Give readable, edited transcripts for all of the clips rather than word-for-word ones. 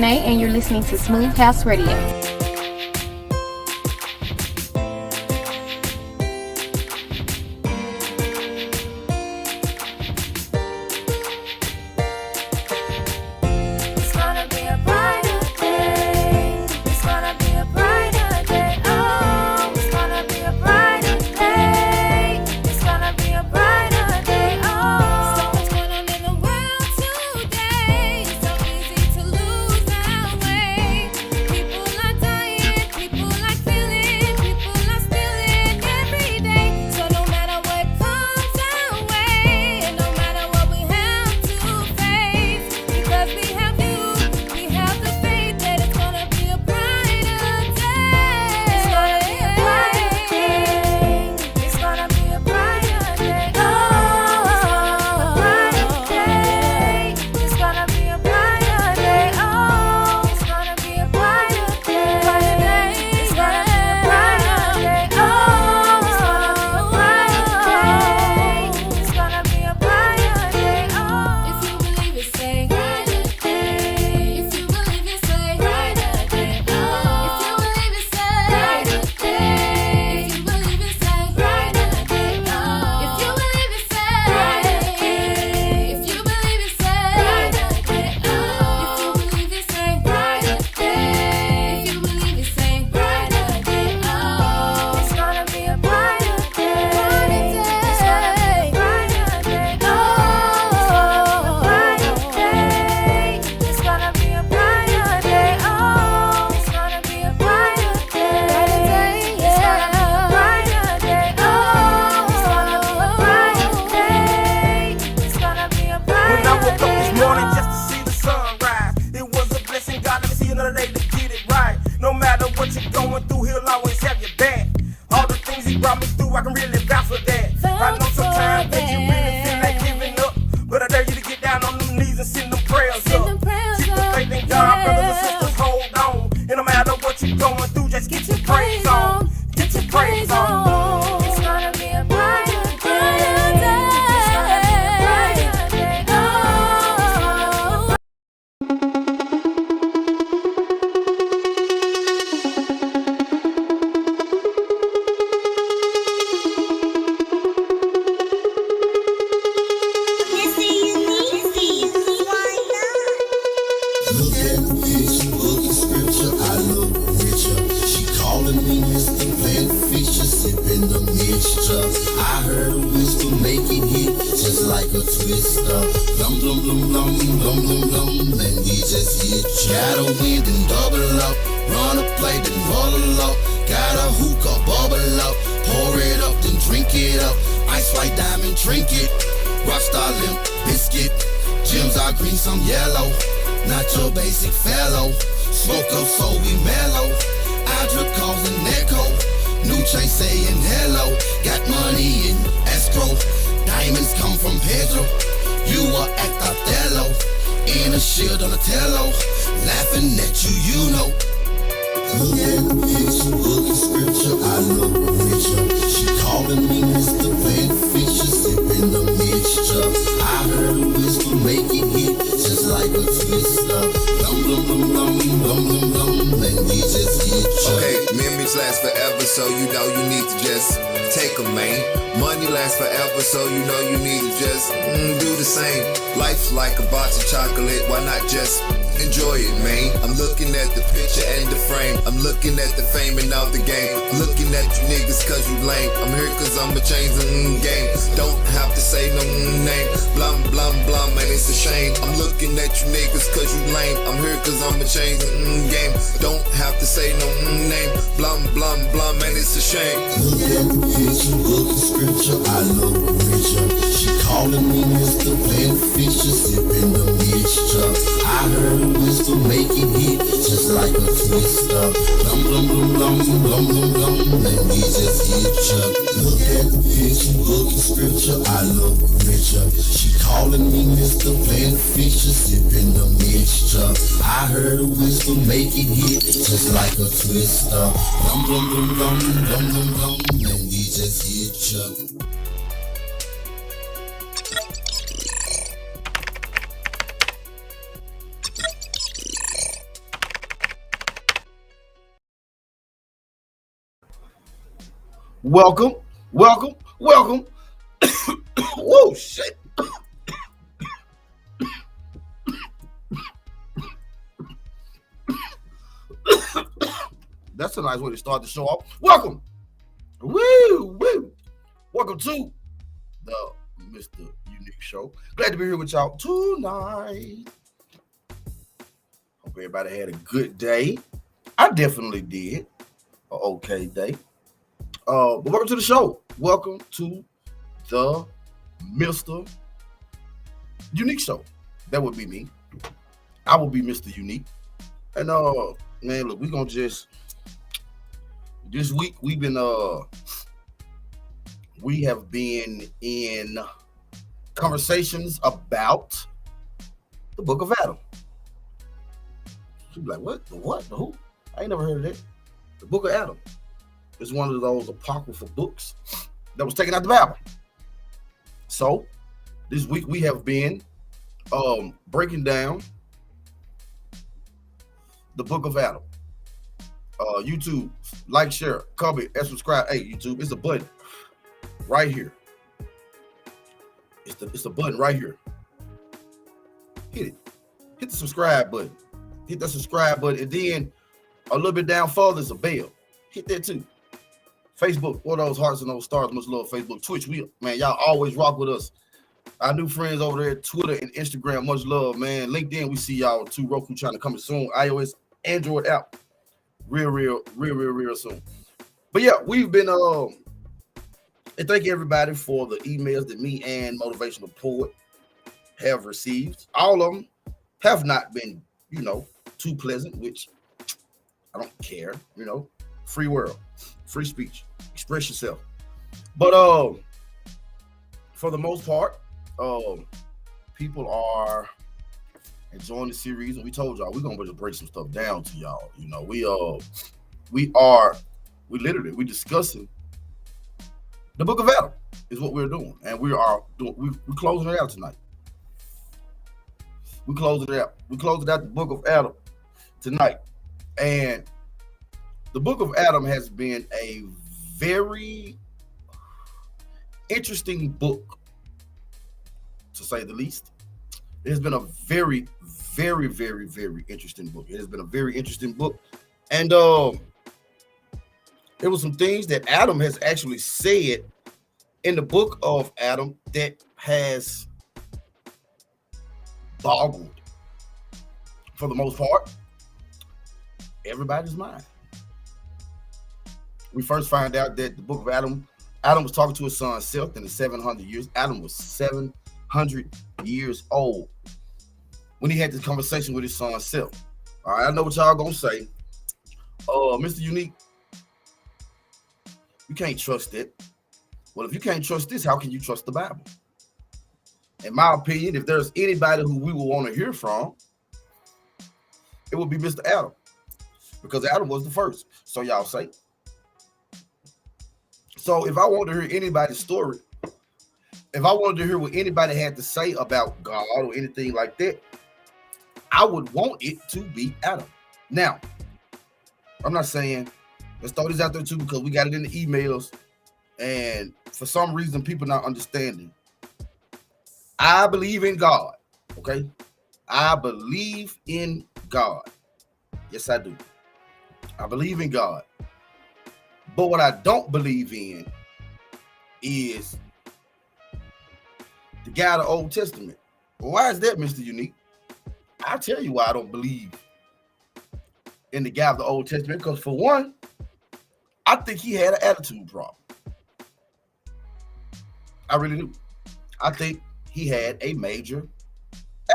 Renee, and you're listening to Smooth House Radio. welcome, welcome, welcome. Whoa, shit. That's a nice way to start the show off. Welcome. Woo, woo. Welcome to the MrUniQue Show. Glad to be here with y'all tonight. Hope everybody had a good day. I definitely did. An okay day. But welcome to the show. Welcome to the MrUniQue Show. That would be me. I will be Mr. Unique. And man, look, we're gonna just this week we have been in conversations about the Book of Adam. She'd be like, what? The what? The who? I ain't never heard of that. The Book of Adam is one of those apocryphal books that was taken out the Bible. So this week we have been breaking down the Book of Adam. YouTube, like, share, comment, and subscribe. Hey, YouTube, it's a button right here. It's the button right here. Hit it. Hit the subscribe button. Hit that subscribe button, and then a little bit down further is a bell. Hit that too. Facebook, all those hearts and those stars. Much love. Facebook, Twitch, man, y'all always rock with us. Our new friends over there, Twitter and Instagram, much love, man. LinkedIn, we see y'all too. Roku trying to come soon. iOS, Android app, real soon. But yeah, we've been and thank everybody for the emails that me and Motivational Poet have received. All of them have not been, too pleasant, which I don't care, free world, free speech, express yourself. But for the most part, people are enjoying the series, and we told y'all we're gonna break some stuff down to y'all. We discussing the Book of Adam is what we're doing, and we're closing it out tonight. We closed it out. We closed it out the Book of Adam tonight, and the Book of Adam has been a very interesting book, to say the least. It has been a very, very, very, very interesting book. It has been a very interesting book. And there were some things that Adam has actually said in the Book of Adam that has boggled, for the most part, everybody's mind. We first find out that the Book of Adam was talking to his son Seth in the 700 years. Adam was 700 years old when he had this conversation with his son Seth. All right, I know what y'all gonna say. Mr. Unique, you can't trust it. Well, if you can't trust this, how can you trust the Bible? In my opinion, if there's anybody who we will want to hear from, it would be Mr. Adam, because Adam was the first. So y'all say. So if I want to hear anybody's story, if I wanted to hear what anybody had to say about God or anything like that, I would want it to be Adam. Now, I'm not saying, let's throw this out there too, because we got it in the emails, and for some reason, people not understanding. I believe in God, okay? I believe in God. Yes, I do. I believe in God. But what I don't believe in is the guy of the Old Testament. Why is that, Mr. Unique? I'll tell you why I don't believe in the guy of the Old Testament. Because for one, I think he had an attitude problem. I really do. I think he had a major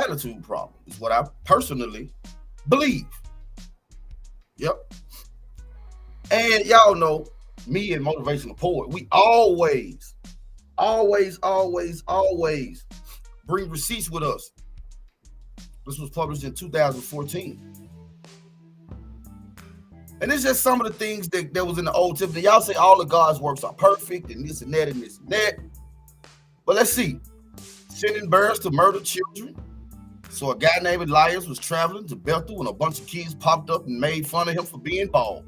attitude problem, is what I personally believe. Yep. And y'all know me and Motivational Poet, we always bring receipts with us. This was published in 2014. And it's just some of the things that was in the Old Testament. Y'all say all of God's works are perfect and this and that and this and that. But let's see. Sending birds to murder children. So a guy named Elias was traveling to Bethel when a bunch of kids popped up and made fun of him for being bald.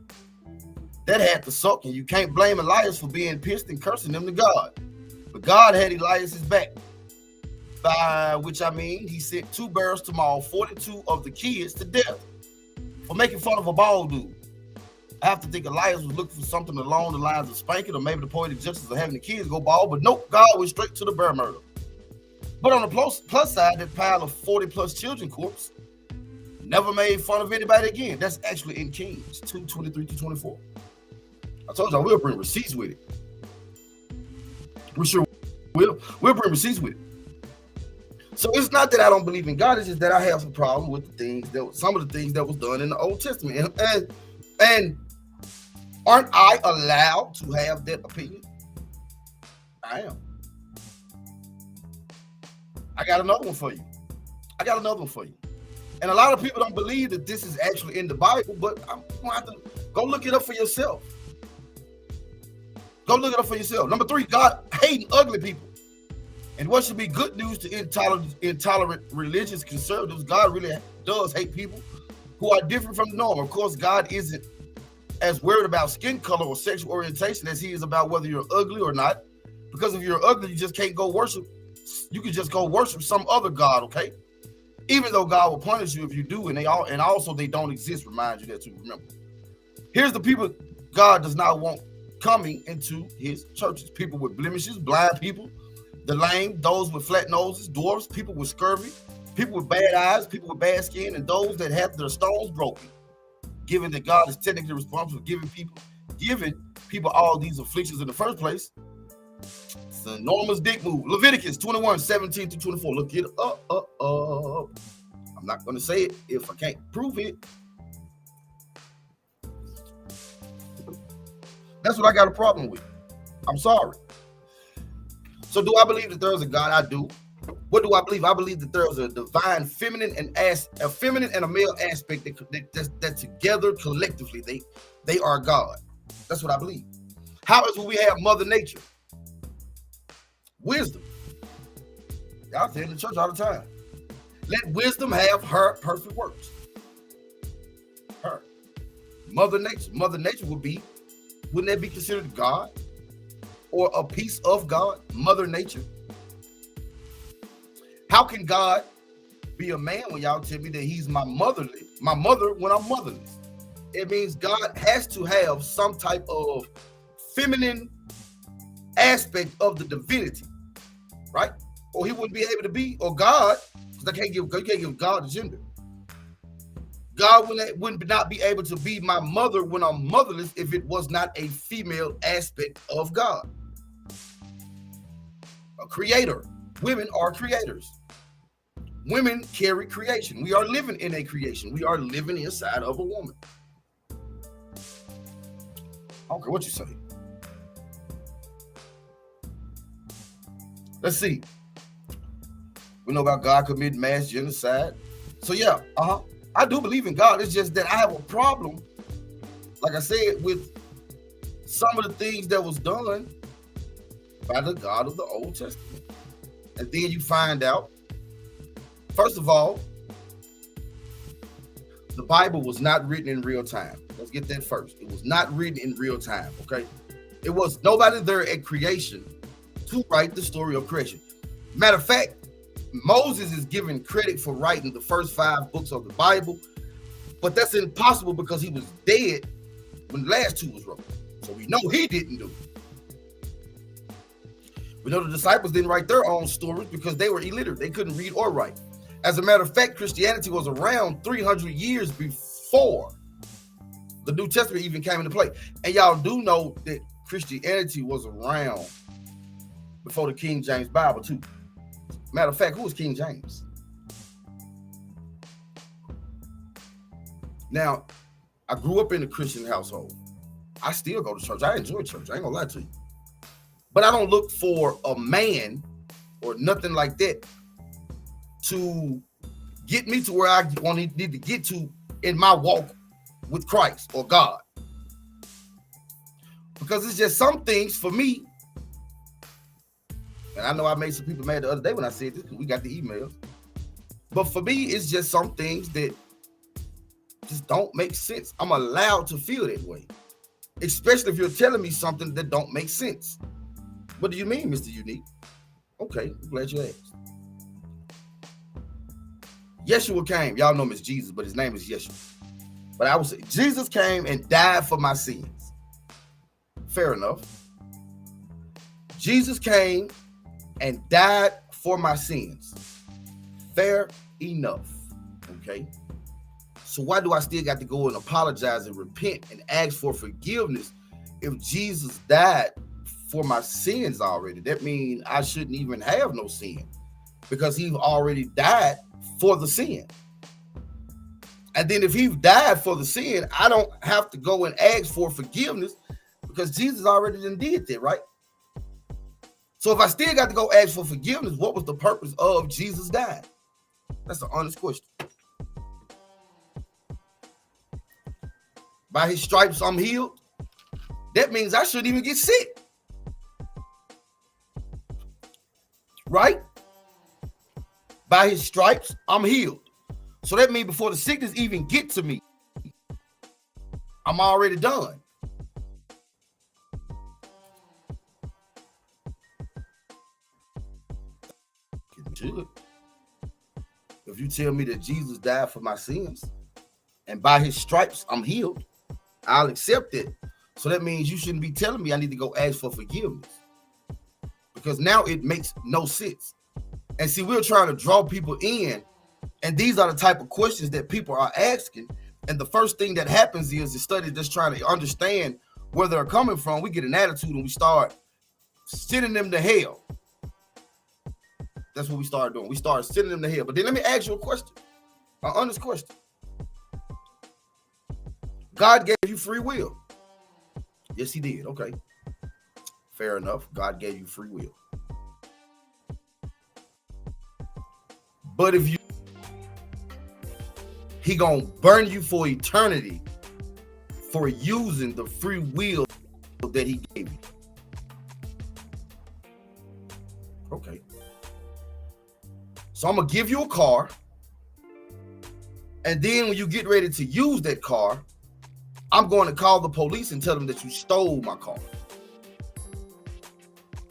That had to suck, and you can't blame Elias for being pissed and cursing them to God. But God had Elias's back, by which I mean he sent 2 bears to maul 42 of the kids to death for making fun of a bald dude. I have to think Elias was looking for something along the lines of spanking or maybe the poetic justice of having the kids go bald, but nope, God went straight to the bear murder. But on the plus side, that pile of 40+ children corpse never made fun of anybody again. That's actually in Kings 2:23-24. I told y'all we'll bring receipts with it. We sure will. We'll bring receipts with it. So it's not that I don't believe in God, it's just that I have some problem with some of the things that was done in the Old Testament. And aren't I allowed to have that opinion? I am. I got another one for you. And a lot of people don't believe that this is actually in the Bible, but I'm going to have to go look it up for yourself. Number 3, God hating ugly people. And what should be good news to intolerant religious conservatives, God really does hate people who are different from the norm. Of course, God isn't as worried about skin color or sexual orientation as he is about whether you're ugly or not. Because if you're ugly, you just can't go worship. You can just go worship some other God, okay? Even though God will punish you if you do, and also they don't exist, remind you that too, remember. Here's the people God does not want coming into his churches. People with blemishes, blind people, the lame, those with flat noses, dwarfs, people with scurvy, people with bad eyes, people with bad skin, and those that have their stones broken. Given that God is technically responsible for giving people all these afflictions in the first place, it's an enormous dick move. Leviticus 21:17-24. Look it up. I'm not going to say it if I can't prove it. That's what I got a problem with. I'm sorry. So do I believe that there's a God? I do. What do I believe? I believe that there's a divine feminine and a male aspect that together collectively they are God. That's what I believe. How is when we have Mother Nature? Wisdom. Y'all say in the church all the time. Let wisdom have her perfect works. Her. Mother Nature. Mother Nature wouldn't that be considered God? Or a piece of God? Mother Nature? How can God be a man when y'all tell me that he's my mother when I'm motherless? It means God has to have some type of feminine aspect of the divinity, right? Or he wouldn't be able to be, or God, because you can't give God a gender. God would not be able to be my mother when I'm motherless if it was not a female aspect of God. A creator. Women are creators. Women carry creation. We are living in a creation. We are living inside of a woman. I don't care what you say. Let's see. We know about God committing mass genocide. So yeah, I do believe in God. It's just that I have a problem, like I said, with some of the things that was done by the God of the Old Testament. And then you find out, first of all, the Bible was not written in real time. Let's get that first. It was not written in real time, okay? It was nobody there at creation to write the story of creation. Matter of fact, Moses is given credit for writing the first 5 books of the Bible, but that's impossible because he was dead when the last 2 was wrote. So we know he didn't do it. We know the disciples didn't write their own stories because they were illiterate. They couldn't read or write. As a matter of fact, Christianity was around 300 years before the New Testament even came into play. And y'all do know that Christianity was around before the King James Bible too. Matter of fact, who was King James? Now, I grew up in a Christian household. I still go to church. I enjoy church. I ain't gonna lie to you. But I don't look for a man or nothing like that to get me to where I need to get to in my walk with Christ or God. Because it's just some things for me. And I know I made some people mad the other day when I said this because we got the emails. But for me, it's just some things that just don't make sense. I'm allowed to feel that way. especially if you're telling me something that don't make sense. What do you mean, Mr. Unique? Okay, I'm glad you asked. Yeshua came. Y'all know him as Jesus, but his name is Yeshua. But I would say Jesus came and died for my sins. Fair enough. Jesus came and died for my sins. Fair enough. Okay. So why do I still got to go and apologize and repent and ask for forgiveness if Jesus died for my sins already? That means I shouldn't even have no sin because he already died for the sin. And then if he died for the sin, I don't have to go and ask for forgiveness because Jesus already did that, right? So if I still got to go ask for forgiveness, what was the purpose of Jesus dying? That's an honest question. By his stripes, I'm healed. That means I shouldn't even get sick. Right? By his stripes, I'm healed. So that means before the sickness even get to me, I'm already done. If you tell me that Jesus died for my sins and by his stripes I'm healed, I'll accept it. So that means you shouldn't be telling me I need to go ask for forgiveness because now it makes no sense. And see, we're trying to draw people in, and these are the type of questions that people are asking. And the first thing that happens is the study just trying to understand where they're coming from. We get an attitude and we start sending them to hell. That's what we started doing. We started sending them to hell. But then let me ask you a question, an honest question. God gave you free will. Yes, he did. Okay. Fair enough. God gave you free will. But if he gonna burn you for eternity for using the free will that he gave you. Okay. So I'm gonna give you a car, and then when you get ready to use that car, I'm going to call the police and tell them that you stole my car.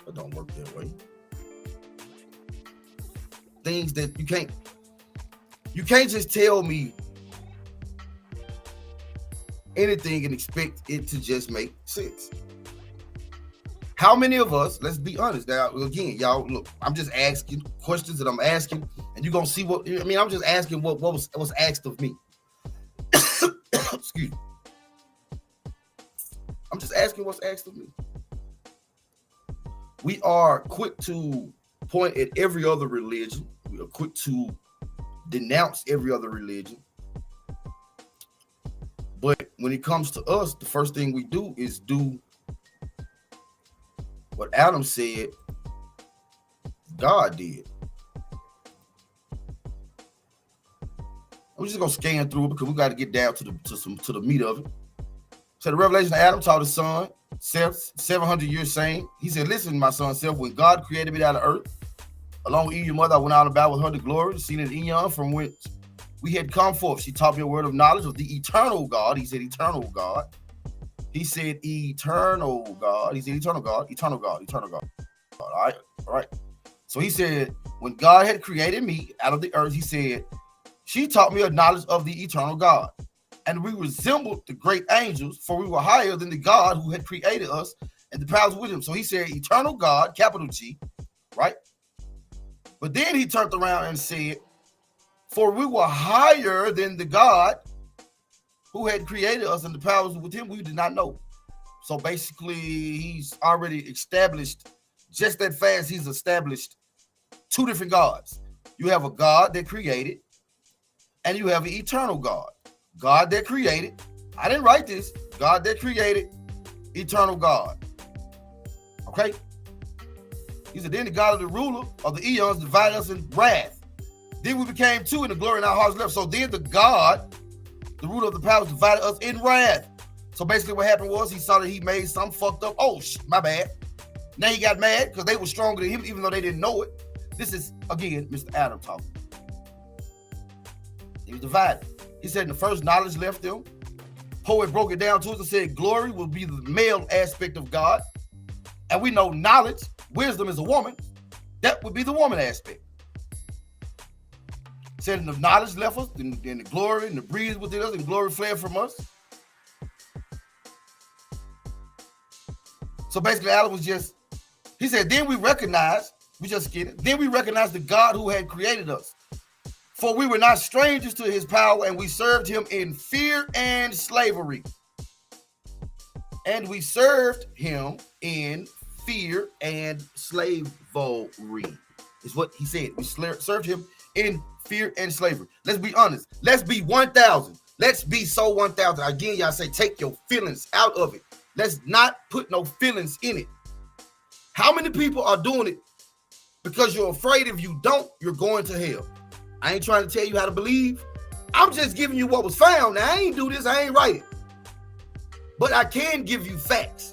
It don't work that way. Things that you can't just tell me anything and expect it to just make sense. How many of us, let's be honest now, again, y'all, look, I'm just asking questions that I'm asking, and you're going to see what, I mean, I'm just asking what was asked of me. Excuse me. I'm just asking what's asked of me. We are quick to point at every other religion. We are quick to denounce every other religion. But when it comes to us, the first thing we do is do what Adam said God did. I'm just gonna scan through it because we got to get down to the meat of it. So the revelation of Adam taught his son, Seth, 700 years saying, he said, listen, my son Seth, when God created me out of earth, along with Eve, your mother, I went out about with her to glory, seen an eon from which we had come forth. She taught me a word of knowledge of the eternal God. He said, eternal God. He said, eternal God. He said, eternal God, eternal God, eternal God. All right, all right. So he said, when God had created me out of the earth, he said, she taught me a knowledge of the eternal God. And we resembled the great angels, for we were higher than the God who had created us and the powers with him. So he said, eternal God, capital G, right? But then he turned around and said, for we were higher than the God who had created us and the powers with him we did not know. So basically, he's already established, just that fast, he's established two different gods. You have a God that created, and you have an eternal God. God that created, I didn't write this, God that created, eternal God. Okay? He said, then the God of the ruler of the eons divided us in wrath. Then we became two, and the glory in our hearts left. So then the God, the ruler of the powers, divided us in wrath. So basically what happened was he saw that he made some fucked up. Oh, my bad. Now he got mad because they were stronger than him, even though they didn't know it. This is, again, Mr. Adam talking. He was divided. He said, the first knowledge left them. poet broke it down to us and said glory will be the male aspect of God. And we know knowledge, wisdom is a woman. That would be the woman aspect. Said the knowledge left us, and the glory and the breeze within us, and glory fled from us. So basically, Adam was just, he said, then we recognize, we just get it, then we recognize the God who had created us. For we were not strangers to his power, and we served him in fear and slavery. And we served him in fear and slavery, is what he said. We served him in fear and slavery. Let's be honest. Let's be 1,000. Let's be so 1,000. Again, y'all say, take your feelings out of it. Let's not put no feelings in it. How many people are doing it because you're afraid if you don't, you're going to hell? I ain't trying to tell you how to believe. I'm just giving you what was found. Now, I ain't do this. I ain't write it. But I can give you facts.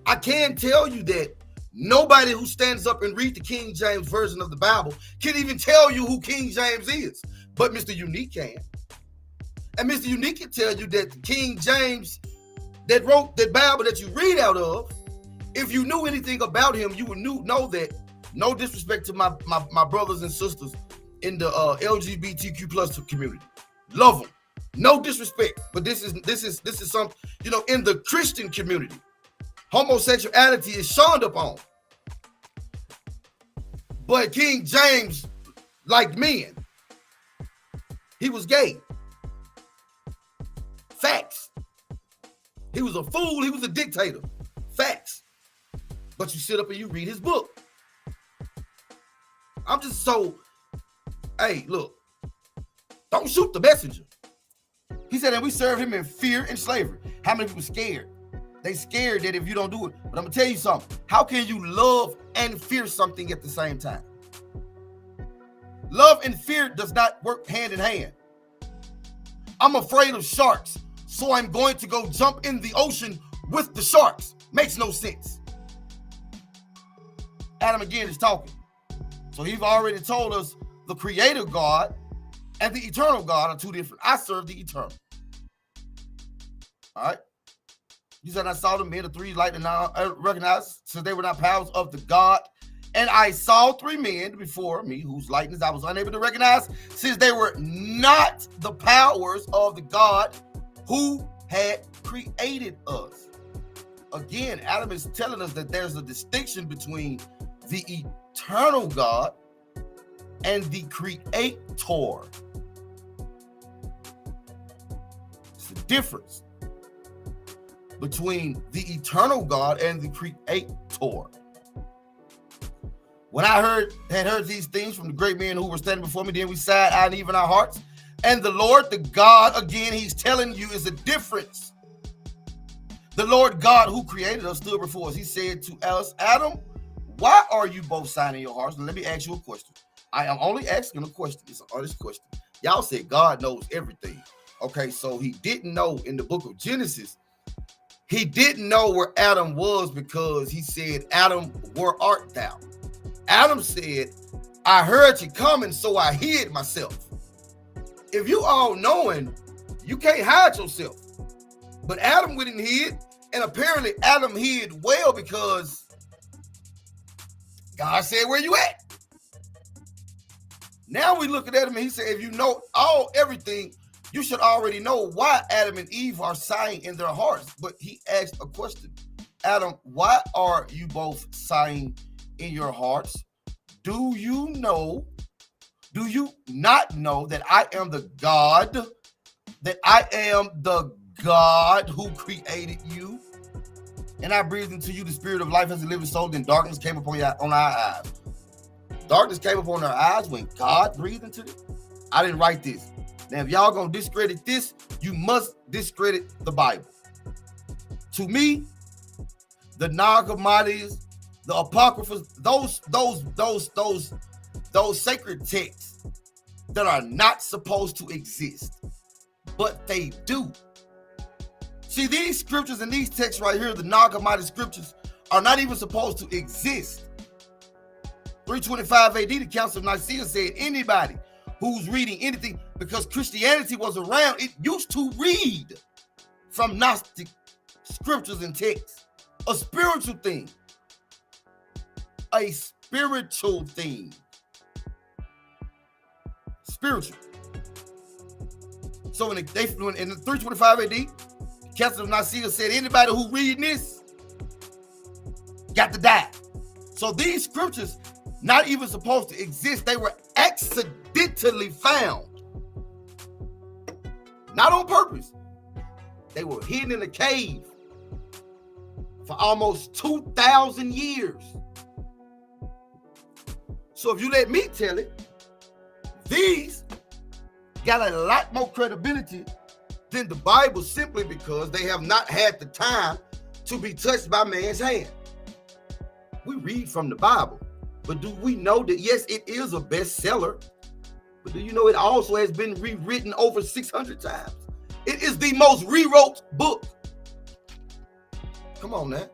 I can tell you that nobody who stands up and reads the King James version of the Bible can even tell you who King James is. But MrUnique can. And MrUnique can tell you that the King James that wrote that Bible that you read out of, if you knew anything about him, you would know that, no disrespect to my brothers and sisters in the LGBTQ plus community. Love them. No disrespect. But this is something, you know, in the Christian community, homosexuality is shunned upon. But King James liked men. He was gay. Facts. He was a fool. He was a dictator. Facts. But you sit up and you read his book. I'm just so, hey, look, don't shoot the messenger. He said that we serve him in fear and slavery. How many people scared? They scared that if you don't do it. But I'm gonna tell you something. How can you love and fear something at the same time? Love and fear does not work hand in hand. I'm afraid of sharks, so I'm going to go jump in the ocean with the sharks. Makes no sense. Adam again is talking. So he's already told us the creator God and the eternal God are two different. I serve the eternal. All right. He said, I saw the men of three lightning recognized, since they were not powers of the God. And I saw three men before me whose likeness I was unable to recognize, since they were not the powers of the God who had created us. Again, Adam is telling us that there's a distinction between the eternal God and the creator. It's the difference between the eternal God and the creator. When I had heard these things from the great men who were standing before me, then we sighed out even our hearts. And the Lord, the God, again, he's telling you is a difference. The Lord God who created us stood before us. He said to us, Adam, why are you both sighing in your hearts? And let me ask you a question. I am only asking a question. It's an honest question. Y'all said God knows everything. Okay, so he didn't know in the book of Genesis. He didn't know where Adam was because he said, Adam, where art thou? Adam said, I heard you coming, so I hid myself. If you all knowing, you can't hide yourself. But Adam went and hid, and apparently Adam hid well because God said, where you at? Now we looking at him and he said, if you know everything, you should already know why Adam and Eve are sighing in their hearts. But he asked a question. Adam, why are you both sighing in your hearts? Do you not know that I am the God, who created you? And I breathed into you the spirit of life as a living soul, then darkness came upon our eyes. Darkness came upon our eyes when God breathed into it. I didn't write this. Now, if y'all gonna discredit this, you must discredit the Bible. To me, the Nag Hammadis, the Apocryphas, those sacred texts that are not supposed to exist, but they do. See, these scriptures and these texts right here, the Nag Hammadi scriptures, are not even supposed to exist. 325 AD, the Council of Nicaea said anybody who's reading anything, because Christianity was around, it used to read from Gnostic scriptures and texts. A spiritual thing. A spiritual thing. Spiritual. So in the 325 AD, Council of Nicaea said anybody who read this got to die. So these scriptures, not even supposed to exist, they were accidentally found. Not on purpose. They were hidden in a cave for almost 2,000 years. So if you let me tell it, these got a lot more credibility than the Bible, simply because they have not had the time to be touched by man's hand. We read from the Bible, but do we know that, yes, it is a bestseller, but do you know it also has been rewritten over 600 times? It is the most rewrote book. Come on now.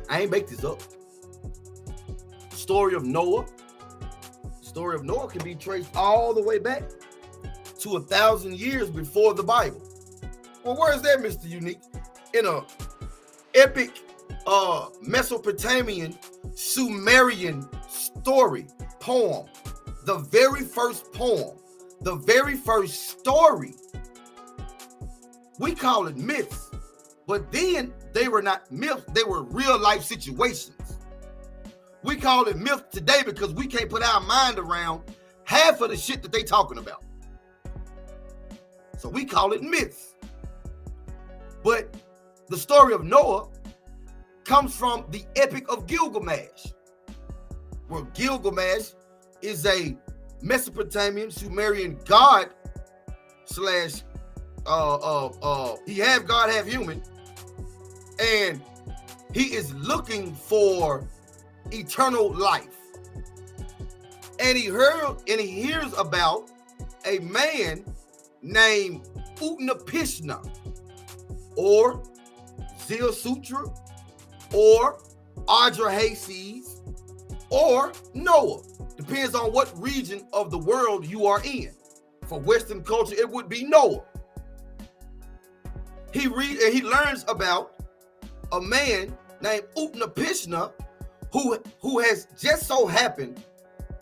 I ain't make this up. The story of Noah. The story of Noah can be traced all the way back to 1,000 years before the Bible. Well, where is that, Mr. Unique? In a epic Mesopotamian Sumerian story, poem, the very first poem, the very first story. We call it myths, but then they were not myths, they were real life situations. We call it myth today because we can't put our mind around half of the shit that they talking about. So we call it myths. But the story of Noah comes from the Epic of Gilgamesh, where Gilgamesh is a Mesopotamian Sumerian god slash he half god, half human, and he is looking for eternal life. And he hears about a man named Utnapishna, or Zilsutra, or Adrahasis, or Noah. Depends on what region of the world you are in. For Western culture, it would be Noah. He learns about a man named Utnapishna who has just so happened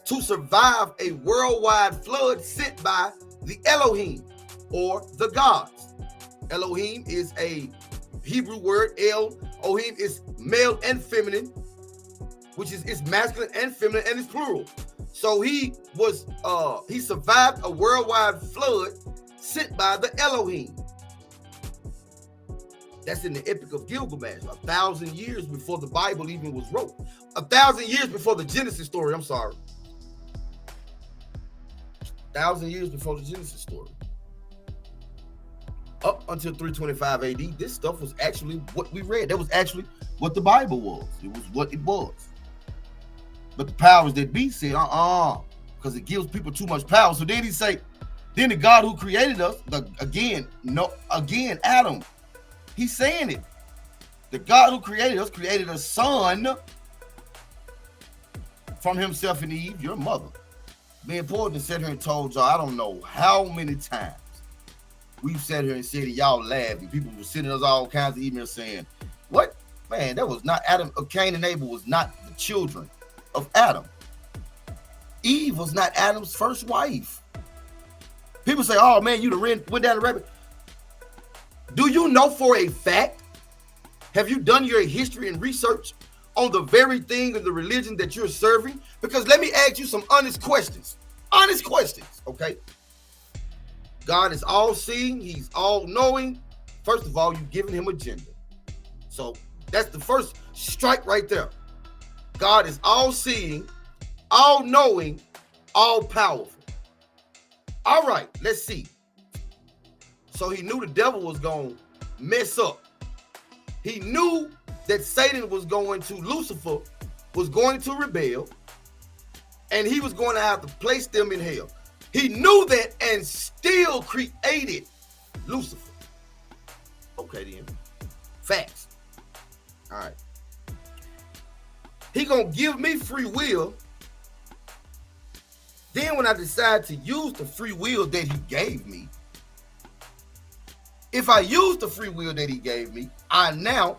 to survive a worldwide flood sent by the Elohim, or the gods. Elohim is a Hebrew word. Elohim is male and feminine, which is masculine and feminine, and it's plural. So he survived a worldwide flood sent by the Elohim. That's in the Epic of Gilgamesh, 1,000 years before the Bible even was wrote. 1,000 years before the Genesis story, I'm sorry. 1,000 years before the Genesis story. Up until 325 AD, this stuff was actually what we read. That was actually what the Bible was. It was what it was. But the powers that be said, because it gives people too much power. So then he say, then the God who created us, again, Adam, he's saying it. The God who created us created a son from himself and Eve, your mother. Being important and sat here and told y'all, I don't know how many times we've sat here and said it, y'all laughing. People were sending us all kinds of emails saying, what? Man, that was not Adam. Cain and Abel was not the children of Adam. Eve was not Adam's first wife. People say, oh man, you went down the rabbit. Do you know for a fact? Have you done your history and research on the very thing of the religion that you're serving? Because let me ask you some honest questions. Honest questions, okay? God is all-seeing. He's all-knowing. First of all, you've given him a gender. So that's the first strike right there. God is all-seeing, all-knowing, all-powerful. All right, let's see. So he knew the devil was going to mess up. He knew that Lucifer was going to rebel, and he was going to have to place them in hell. He knew that and still created Lucifer. Okay then. Facts. All right. He gonna give me free will. Then when I decide to use the free will that he gave me, If I use the free will that he gave me, I now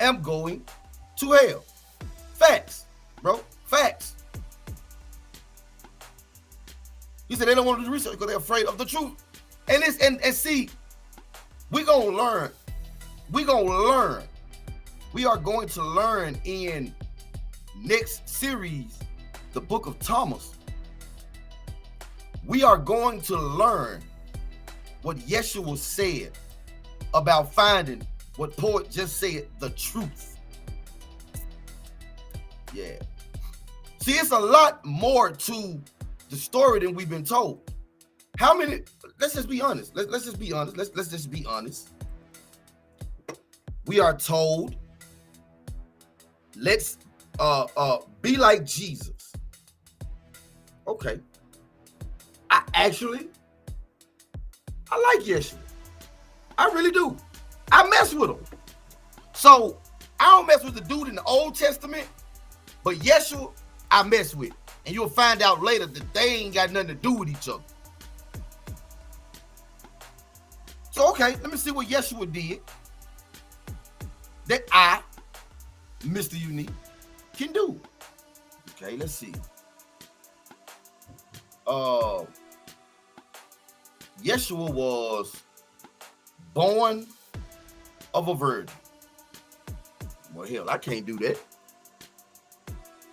am going to hell. Facts, bro. Facts. He said they don't want to do research because they're afraid of the truth. And it's and see, we're gonna learn. We're gonna learn. We are going to learn in next series, the book of Thomas. We are going to learn what Yeshua said about finding what Poet just said, the truth. Yeah. See, it's a lot more to the story than we've been told. How many? Let's just be honest. Let's just be honest. Let's just be honest. We are told, let's be like Jesus. Okay. I like Yeshua. I really do. I mess with him. So I don't mess with the dude in the Old Testament, but Yeshua I mess with. And you'll find out later that they ain't got nothing to do with each other. So, okay, let me see what Yeshua did that I, MrUnique, can do. Okay, let's see. Yeshua was born of a virgin. Well, hell, I can't do that.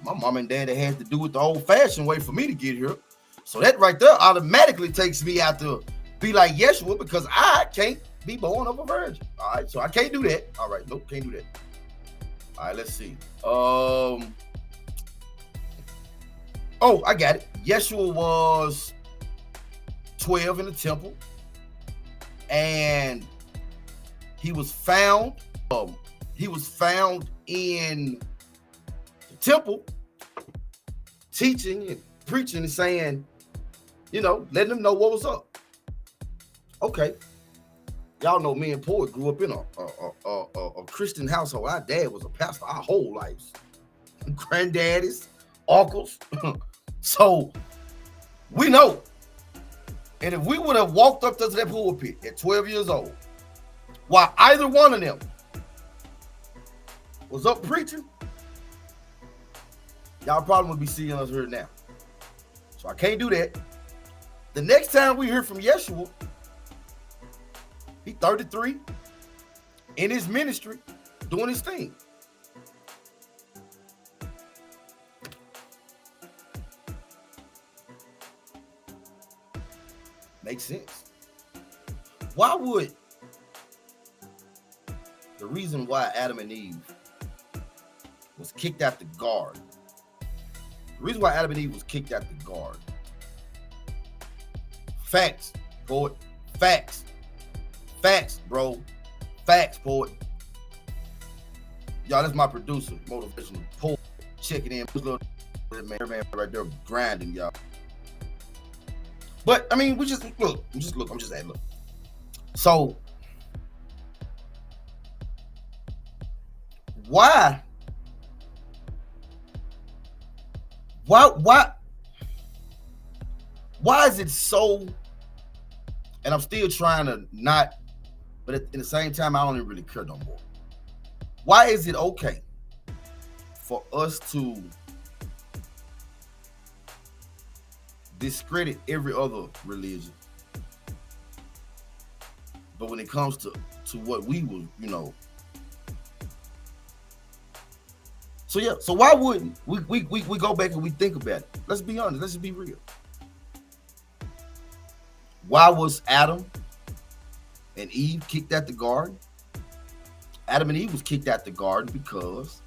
My mom and dad had to do it the old-fashioned way for me to get here. So that right there automatically takes me out to be like Yeshua because I can't be born of a virgin. All right, so I can't do that. All right, nope, can't do that. All right, let's see. Oh, I got it. Yeshua was 12 in the temple, and he was found in the temple teaching and preaching and saying, you know, letting them know what was up. Okay. Y'all know me and Poet grew up in a Christian household. Our dad was a pastor our whole lives. Granddaddies, uncles. So we know. And if we would have walked up to that pulpit at 12 years old, while either one of them was up preaching, y'all probably would be seeing us here now. So I can't do that. The next time we hear from Yeshua, he's 33 in his ministry doing his thing. Makes sense. Why would the reason why Adam and Eve was kicked out the garden? The reason why Adam and Eve was kicked out the garden. Facts, Poet. Facts. Facts, bro. Facts, Poet. Y'all, that's my producer, motivational Poet. Check it in. Man right there grinding, y'all. But I mean, I'm just saying, look. So why is it so, and I'm still trying to not, but at the same time, I don't even really care no more. Why is it okay for us to discredit every other religion, but when it comes to what we will, you know? So yeah, so why wouldn't we go back and we think about it? Let's be honest, let's just be real. Why was Adam and Eve kicked out the garden? Adam and Eve was kicked out the garden because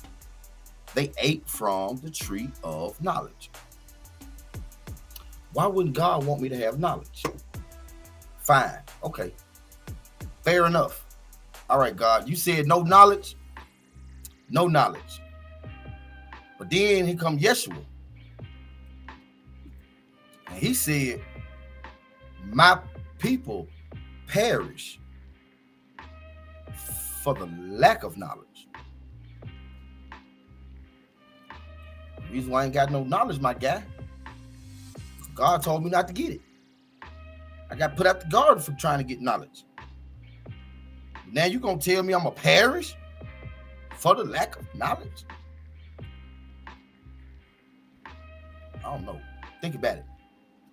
they ate from the tree of knowledge. Why wouldn't God want me to have knowledge? Fine. Okay. Fair enough. All right, God. You said no knowledge. No knowledge. But then here come Yeshua. And he said, my people perish for the lack of knowledge. The reason why I ain't got no knowledge, my guy, God told me not to get it. I got put out the garden for trying to get knowledge. Now you gonna tell me I'm a perish for the lack of knowledge? I don't know. Think about it.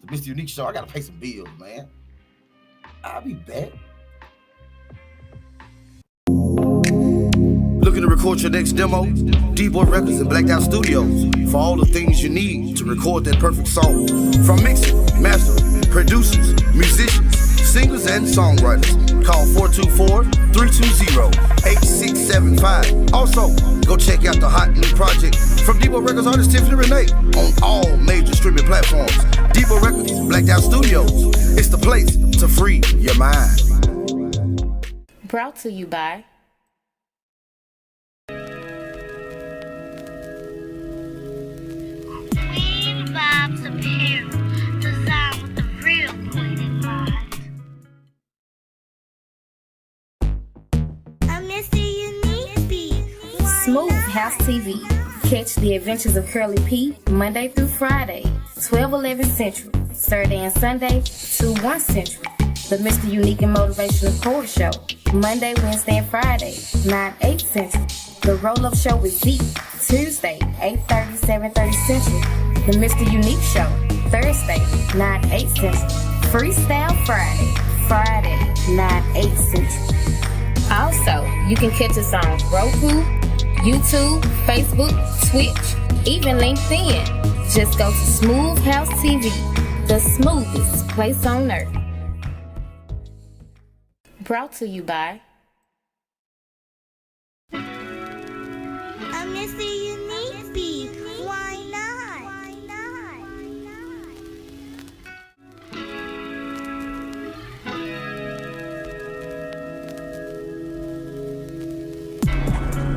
The Mr. UniQue Show, I gotta pay some bills, man. I'll be back. Looking to record your next demo? DBoy Records and Blacked Out Studios for all the things you need to record that perfect song. From mixing, mastering, producers, musicians, singers, and songwriters. Call 424-320-8675. Also, go check out the hot new project from DBoy Records artist Tiffany Renee on all major streaming platforms. DBoy Records, Blacked Out Studios. It's the place to free your mind. Brought to you by Queen Vibes Apparel, designed with the real queen in mind. I'm MrUnique beat. Smooth House TV. Catch the adventures of Curly P Monday through Friday, 12-11 Central, Saturday and Sunday, 2-1 Central. The MrUnique and Motivational Poet Show, Monday, Wednesday, and Friday, 9-8 Central. The Roll-Up Show with Z, Tuesday, 8:30, 7:30 Central. The MrUnique Show, Thursday, 9-8 Central. Freestyle Friday, 9-8 Central. Also, you can catch us on Roku, YouTube, Facebook, Twitch, even LinkedIn. Just go to Smooth House TV, the smoothest place on earth. Brought to you by I'm MrUnique beat. Why not?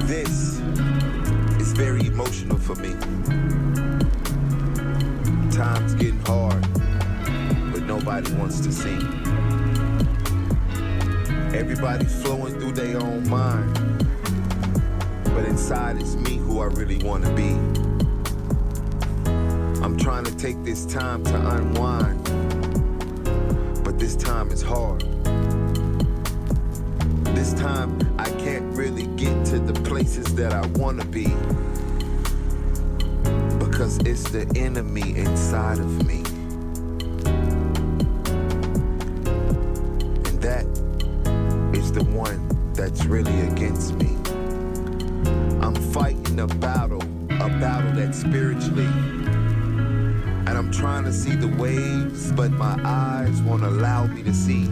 This is very emotional for me. Time's getting hard, but nobody wants to sing. Everybody's flowing through their own mind, but inside it's me who I really want to be. I'm trying to take this time to unwind, but this time is hard. This time I can't really get to the places that I want to be, because it's the enemy inside of me. And that is the one that's really against me. I'm fighting a battle that's spiritually. And I'm trying to see the waves, but my eyes won't allow me to see.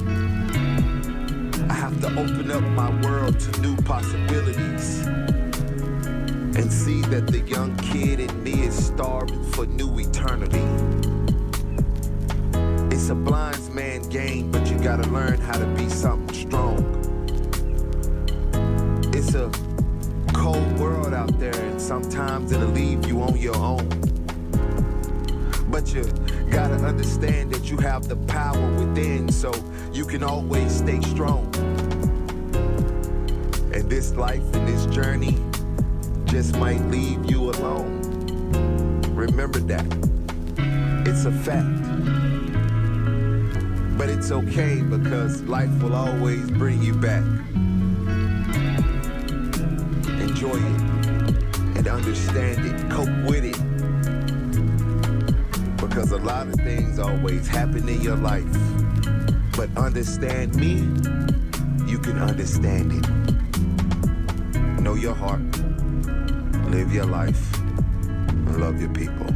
I have to open up my world to new possibilities and see that the young kid in me is starving for new eternity. It's a blind man's game, but you gotta learn how to be something strong. It's a cold world out there, and sometimes it'll leave you on your own. But you gotta understand that you have the power within, so you can always stay strong. And this life and this journey just might leave you alone. Remember that. It's a fact. But it's okay, because life will always bring you back. Enjoy it and understand it. Cope with it. Because a lot of things always happen in your life. But understand me, you can understand it. Know your heart, live your life, and love your people.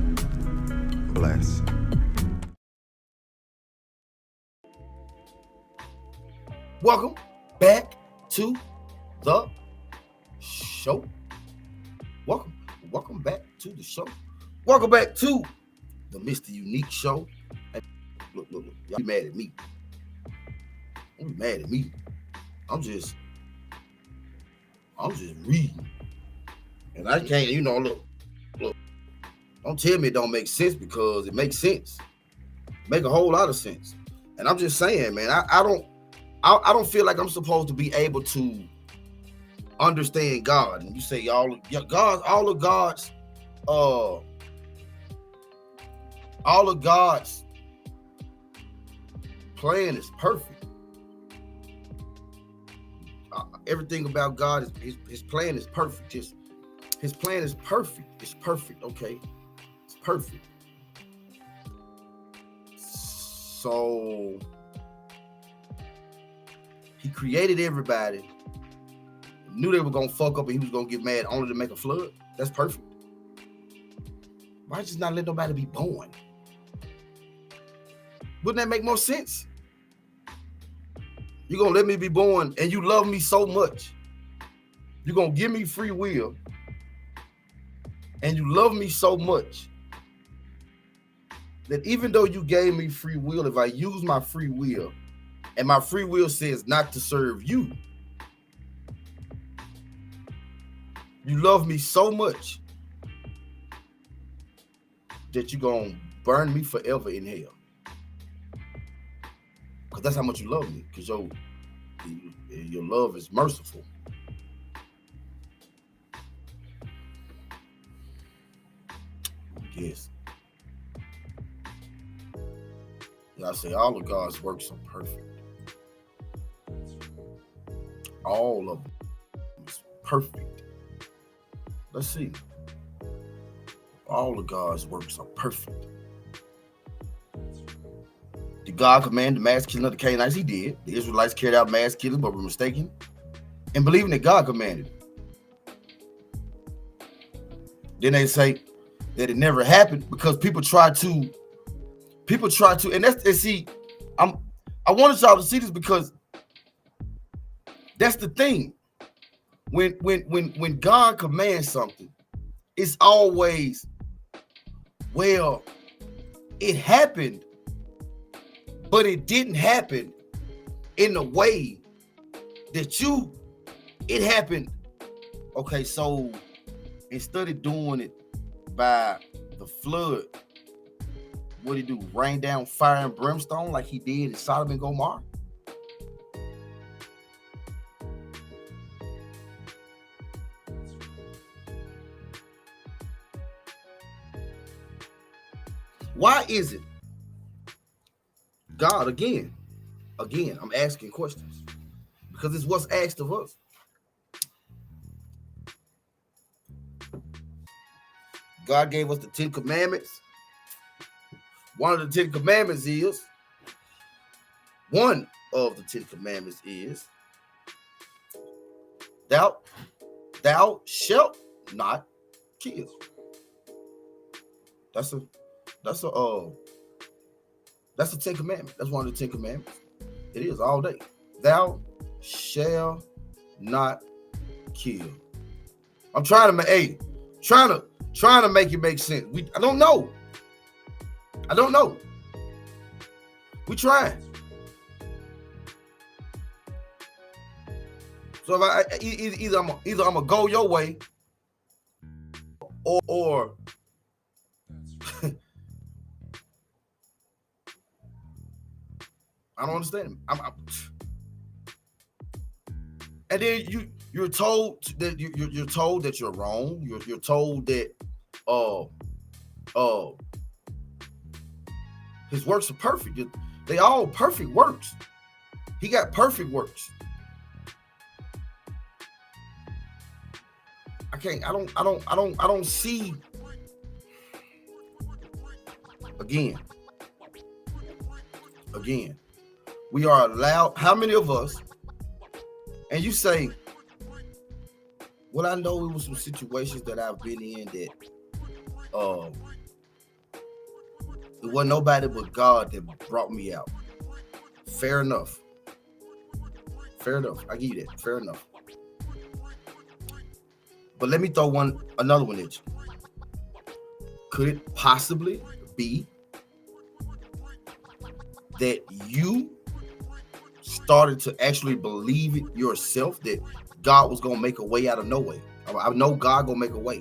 Bless. Welcome back to the show. Welcome back to the show. Welcome back to the MrUnique Show. Hey, look, y'all be mad at me. Don't be mad at me. I'm just reading. And I can't, look. Don't tell me it don't make sense, because it makes sense. Make a whole lot of sense. And I'm just saying, man, I don't feel like I'm supposed to be able to understand God. And you say all of God's plan is perfect. everything about God is his plan is perfect. His plan is perfect. It's perfect. Okay, it's perfect. So he created everybody, knew they were gonna fuck up and he was gonna get mad only to make a flood. That's perfect. Why just not let nobody be born? Wouldn't that make more sense? You're gonna let me be born and you love me so much. You're gonna give me free will and you love me so much that even though you gave me free will, if I use my free will and my free will says not to serve you, you love me so much that you're gonna burn me forever in hell. Because that's how much you love me, because your love is merciful. Yes. I say all of God's works are perfect. All of them is perfect. Let's see. All of God's works are perfect. Did God command the mass killing of the Canaanites? He did. The Israelites carried out mass killing but were mistaken in believing that God commanded it. Then they say that it never happened because people try to, and see, I wanted y'all to see this because that's the thing. When God commands something, it's always, well, it happened, but it didn't happen in the way that it happened. Okay, so instead of doing it by the flood, what did he do? Rain down fire and brimstone like he did in Sodom and Gomorrah? Why is it God, again, I'm asking questions because it's what's asked of us. God gave us the 10 commandments. One of the 10 commandments is, thou shalt not kill. That's a 10 commandment. That's one of the 10 commandments. It is all day. Thou shalt not kill. I'm trying to make it make sense. I don't know. We trying. So if either I'm gonna go your way, or I don't understand. And then you're told that you're told that you're wrong. You're told that his works are perfect. They all perfect works. He got perfect works. I don't see. Again, we are allowed, how many of us, and you say, well, I know it was some situations that I've been in that it wasn't nobody but God that brought me out. Fair enough. I give you that. Fair enough. But let me throw another one at you. Could it possibly be that you started to actually believe it yourself, that God was gonna make a way out of no way? I know God gonna make a way.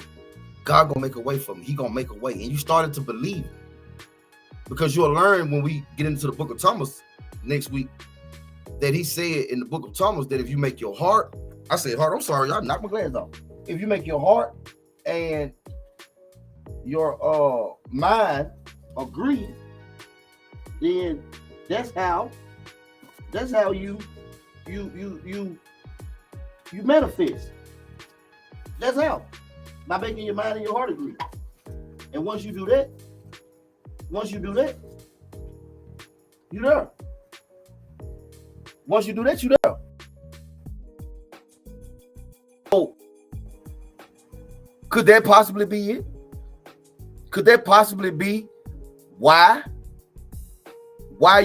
God gonna make a way for me. He gonna make a way. And you started to believe it. Because you'll learn when we get into the book of Thomas next week that he said in the book of Thomas that if you make your heart, I said heart, I'm sorry, I knocked my glasses off. If you make your heart and your mind agree, then that's how you You manifest. That's how. By making your mind and your heart agree. And once you do that, you're there. Once you do that, you're there. So, could that possibly be it? Could that possibly be why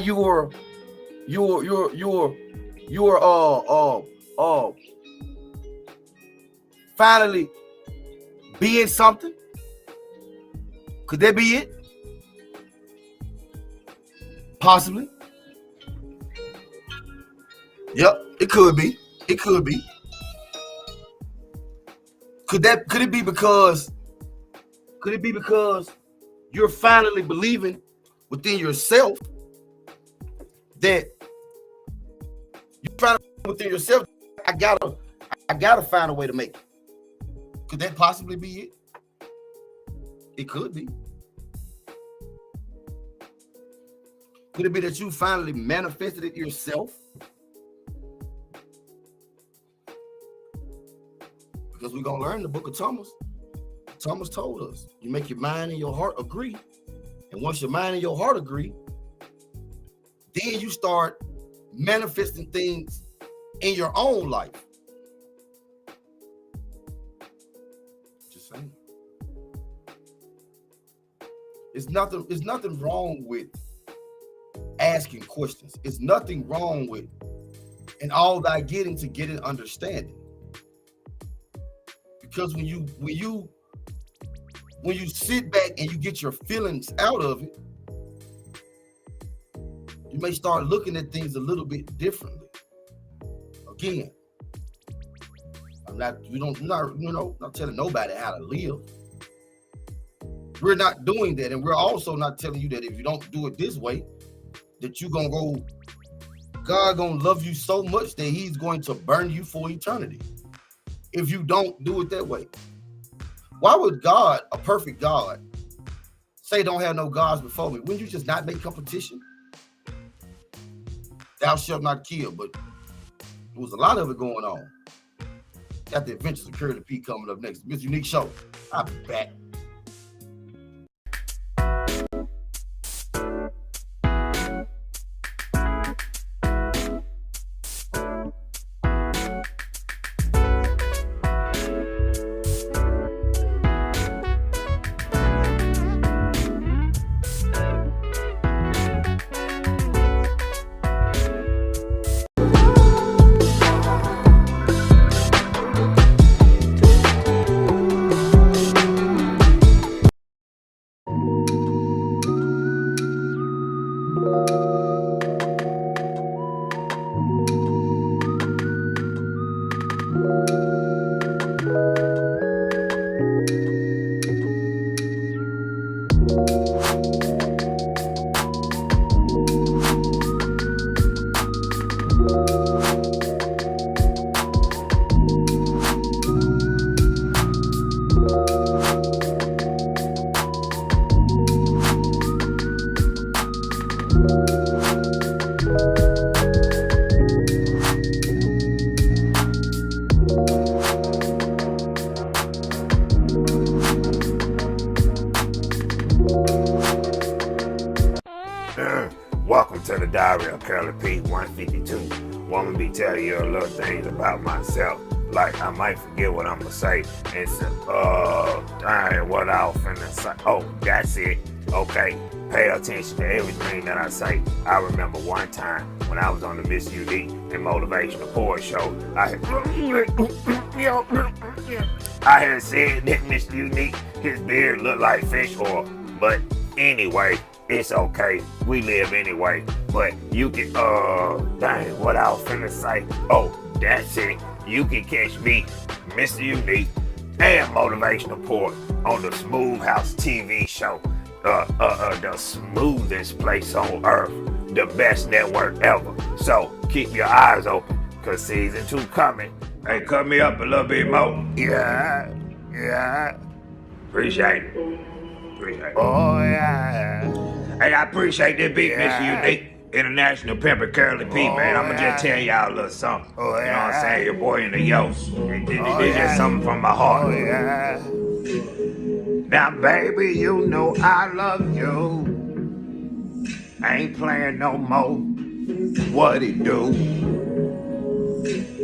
you're finally being something? Could that be it? Possibly. Yep, it could be. It could be. Could it be because you're finally believing within yourself that I gotta find a way to make it. Could that possibly be it? It could be. Could it be that you finally manifested it yourself? Because we're going to learn in the book of Thomas. Thomas told us, you make your mind and your heart agree. And once your mind and your heart agree, then you start manifesting things in your own life. Just saying. It's nothing wrong with asking questions. It's nothing wrong with and all thy getting to get an understanding. Because when you sit back and you get your feelings out of it, you may start looking at things a little bit differently. Again, I'm not telling nobody how to live. We're not doing that, and we're also not telling you that if you don't do it this way, that you're gonna go, God gonna love you so much that he's going to burn you for eternity if you don't do it that way. Why would God, a perfect God, say don't have no gods before me? Wouldn't you just not make competition? Thou shalt not kill, but there was a lot of it going on. Got the Adventures of Curly P coming up next. MrUniQue Show. I'll be back. Welcome to the Diary of Curly P 152. Well, I'm gonna be telling you a little things about myself. Like I might forget what I'm gonna say and say, dang, what I was finna say. Oh, that's it. Okay, pay attention to everything that I say. I remember one time when I was on the MrUnique and Motivational Poor Show, I had said that MrUnique, his beard looked like fish oil. But anyway, it's okay. We live anyway. But you can, dang, what I was finna say. Oh, that's it. You can catch me, MrUnique, and Motivational Poor on the Smooth House TV show. The smoothest place on earth. The best network ever. So keep your eyes open, cause season 2 coming. Hey, cut me up a little bit more. Yeah. Appreciate it. Oh, yeah. Hey, I appreciate that big MrUnique. International Pimper Curly P, man. I'ma just tell y'all a little something. You know what I'm saying? Your boy in the yo. This just something from my heart. Now, baby, you know I love you. I ain't playing no more. What it do?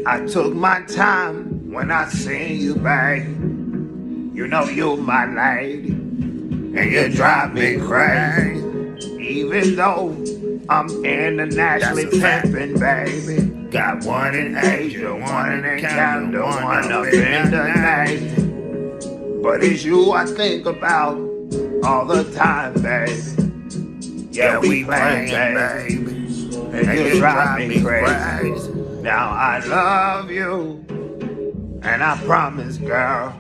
I took my time when I seen you, babe. You know you my lady, and you drive me crazy. Even though I'm internationally pimping, baby. Got one in Asia, one in Canada, one up in the Navy. But it's you I think about all the time, baby. Yeah, we playing, baby. And you drive me crazy. Now I love you, and I promise, girl,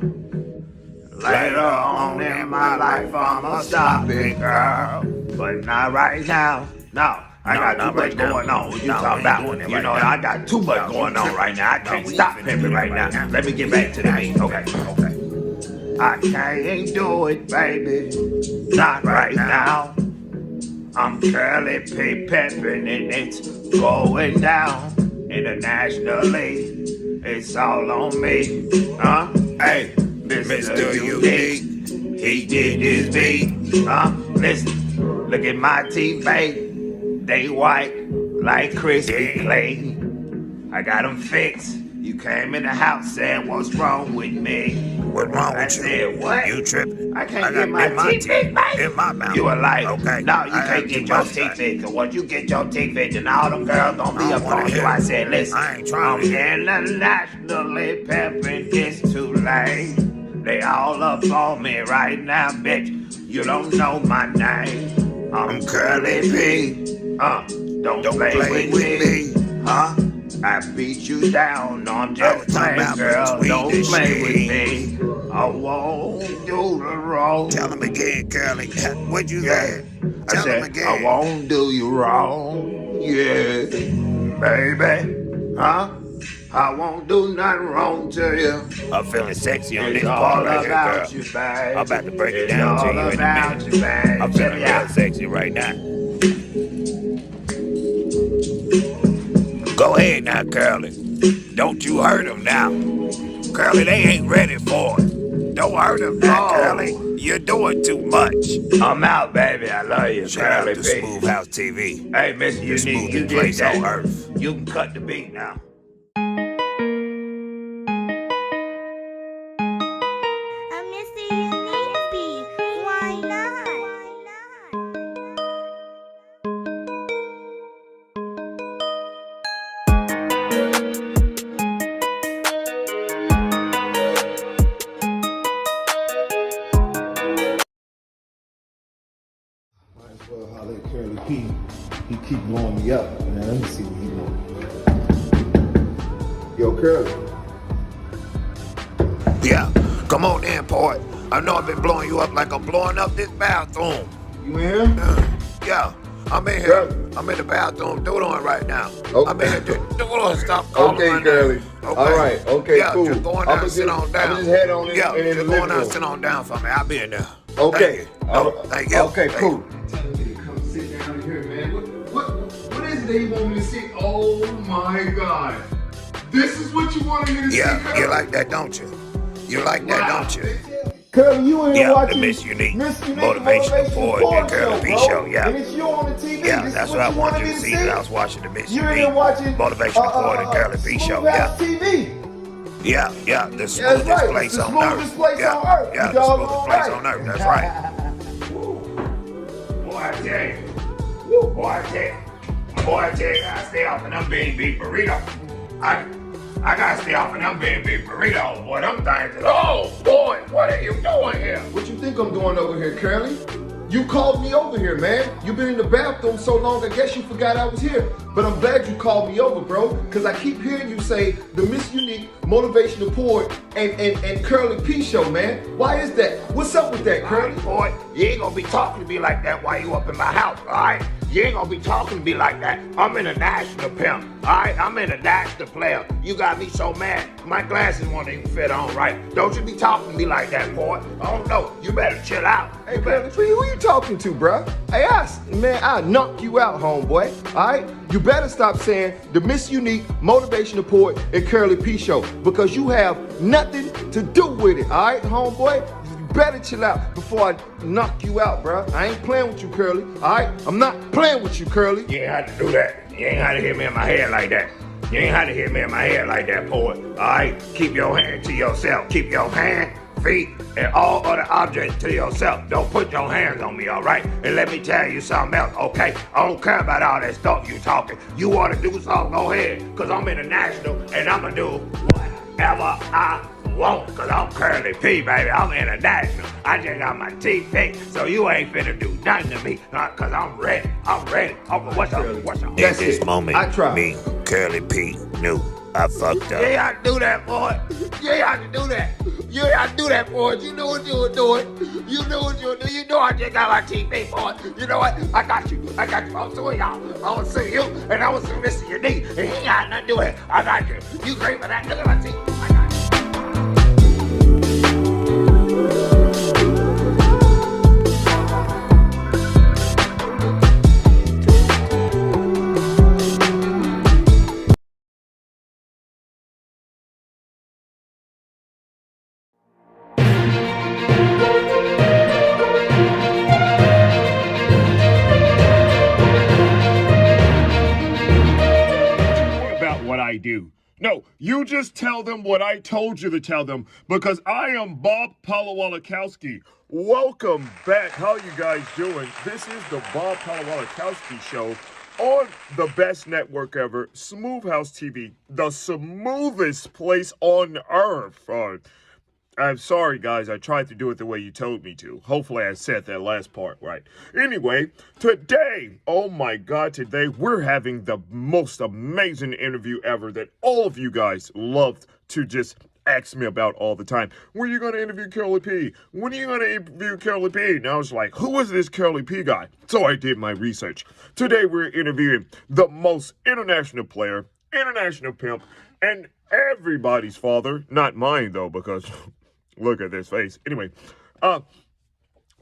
later on in my life I'ma stop it, girl. But not right now. No, I got too much going on. What you talking about? You know, I got too much going on right now. I can't stop pimping right now. Let me get back to the meat. Okay. I can't do it, baby. Not right now. I'm Curly P pimping and it's going down. Internationally, it's all on me. Hey, Mr. Unique, he did his beat. Listen, look at my teeth, babe. They white like crispy clay. I got them fixed. You came in the house saying, what's wrong with me? What's wrong with you? I said, what? You tripping? I can't get my teeth fixed, babe. In my mouth. You a liar. Okay. No, you can't get your teeth fixed. Cause once you get your teeth fixed, then all them girls gonna be up on you. I said, listen, I ain't trying to hear. internationally pimping, it's too late. They all up on me right now, bitch. You don't know my name. I'm Curly P. Don't play with me. I beat you down. No, I'm just playing, girl. Don't play with me. I won't do the wrong. Tell him again, Curly. What'd you say? I said, I won't do you wrong. Yeah, baby. I won't do nothing wrong to you. I'm feeling sexy on this It's all part right here, about girl. you, babe. I'm about to break it It's down to all you in a about minute. you, babe. I'm feeling Check it out. real sexy right now. Go ahead now, Curly. Don't you hurt him now. Curly, they ain't ready for it. Don't hurt him now, Curly. You're doing too much. I'm out, baby. I love you, Shout out Curly to P. Smooth House TV. Hey, Mr. The Unique, you smoothest did place that. on earth. You can cut the beat now. Mr. Unique, why not? Might as well holler at Curly P. He keep blowing me up, man. Let me see what he doing. Yo, Curly. Yeah, come on in, boy. I know I've been blowing you up like I'm blowing up this bathroom. You in here? Yeah, I'm in here. Curly. I'm in the bathroom doing right now. Okay. I'm in here doing stop calling Okay, my name. Curly. All right. Okay, yeah, cool. Just go on down and sit on down. I'm just head on in, yeah, in the just go living on down and room. sit on down for me. I'll be in there. Okay. Thank you. No, thank you. Okay, Thank cool. you. Tell me to come sit down here, man. What is it that you want me to see? Oh my God. This is what you wanted me to see, Yeah, Curly? you like that, don't you? You like that, don't you? Curly, you in here Yeah, the watching MrUnique MrUnique Motivational Boy and Curly P bro. Show, yeah. And it's you on the TV. Yeah, This is that's what what I you wanted wanted you me to to see. see. I was watching the You're in here MrUnique watching Motivational Boy and Curly P Show, Smooth yeah. House TV. Yeah, the That's smoothest right. place It's the on smoothest earth. place yeah, on earth. Yeah, You the doggone smoothest place right. on earth. That's right. Boy, I tell you. Boy, I tell you, I stay off of them bean beef burritos. I gotta stay off of them bean beef burritos, boy. Them things. Oh, boy, what are you doing here? What you think I'm doing over here, Curly? You called me over here, man. You've been in the bathroom so long, I guess you forgot I was here. But I'm glad you called me over, bro, because I keep hearing you say the MrUnique Motivational Boy and Curly P Show, man. Why is that? What's up with that, Curly? Boy, you ain't gonna be talking to me like that while you up in my house, all right? You ain't gonna be talking to me like that. I'm international pimp, all right? I'm international player. You got me so mad, my glasses won't even fit on right. Don't you be talking to me like that, boy. I don't know. You better chill out. Hey, man, who you talking to, bruh? Hey, I'll knock you out, homeboy. All right? You better stop saying the MrUnique Motivational Poet and Curly P Show because you have nothing to do with it. All right, homeboy? You better chill out before I knock you out, bruh. I ain't playing with you, Curly. All right? I'm not playing with you, Curly. You ain't had to do that. You ain't had to hit me in my head like that. You ain't had to hit me in my head like that, poet. All right? Keep your hand to yourself. Keep your hand, feet, and all other objects to yourself. Don't put your hands on me, all right? And let me tell you something else, okay? I don't care about all that stuff you talking. You want to do something, go ahead, because I'm international, and I'm going to do whatever I want, because I'm Curly P, baby. I'm international. I just got my teeth picked, so you ain't finna do nothing to me, because I'm ready. I'm ready. Okay, what's up? What's up? In That's this it. moment, I tried. me, Curly P, knew I fucked up. You ain't have to do that, boy. You ain't have to do that. You ain't have to do that, boy. You know what you were doing. You know what you were doing. You know I just got my TV, boy. You know what? I got you. I got you. I'm suing y'all. I'm gonna sue you, and I'm gonna sue MrUnique. And he ain't got nothing to do with it. I got you. You great for that. Look at my teeth. I got you. About what I do. No, you just tell them what I told you to tell them because I am Bob Palawalakowski. Welcome back. How you guys doing? This is the Bob Palawalakowski Show on the best network ever, Smooth House TV, the smoothest place on earth. I'm sorry, guys. I tried to do it the way you told me to. Hopefully, I said that last part right. Anyway, today, oh my God, today we're having the most amazing interview ever that all of you guys loved to just ask me about all the time. When are you going to interview Curly P? When are you going to interview Curly P? And I was like, who is this Curly P guy? So I did my research. Today, we're interviewing the most international player, international pimp, and everybody's father. Not mine, though, because... look at this face. Anyway,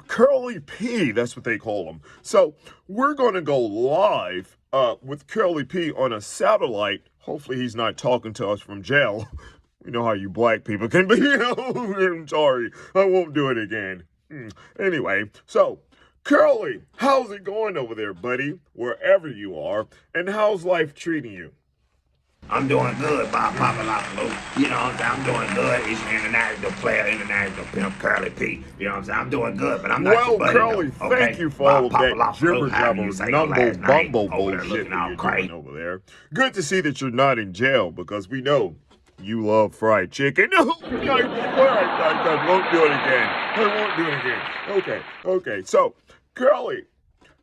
Curly P, that's what they call him. So we're going to go live with Curly P on a satellite. Hopefully he's not talking to us from jail. You know how you black people can be. I'm sorry. I won't do it again. Anyway, so Curly, how's it going over there, buddy? Wherever you are. And how's life treating you? I'm doing good, Bob Papalopoulos. You know what I'm saying? I'm doing good. He's an international player, international pimp, Curly P. You know what I'm saying? I'm doing good, but I'm not well, your buddy, Curly, though, thank you for all of that jibber jabber, numble bumble over bullshit that you're doing over there. Good to see that you're not in jail because we know you love fried chicken. No, all right, I won't do it again. I won't do it again. Okay. So, Curly,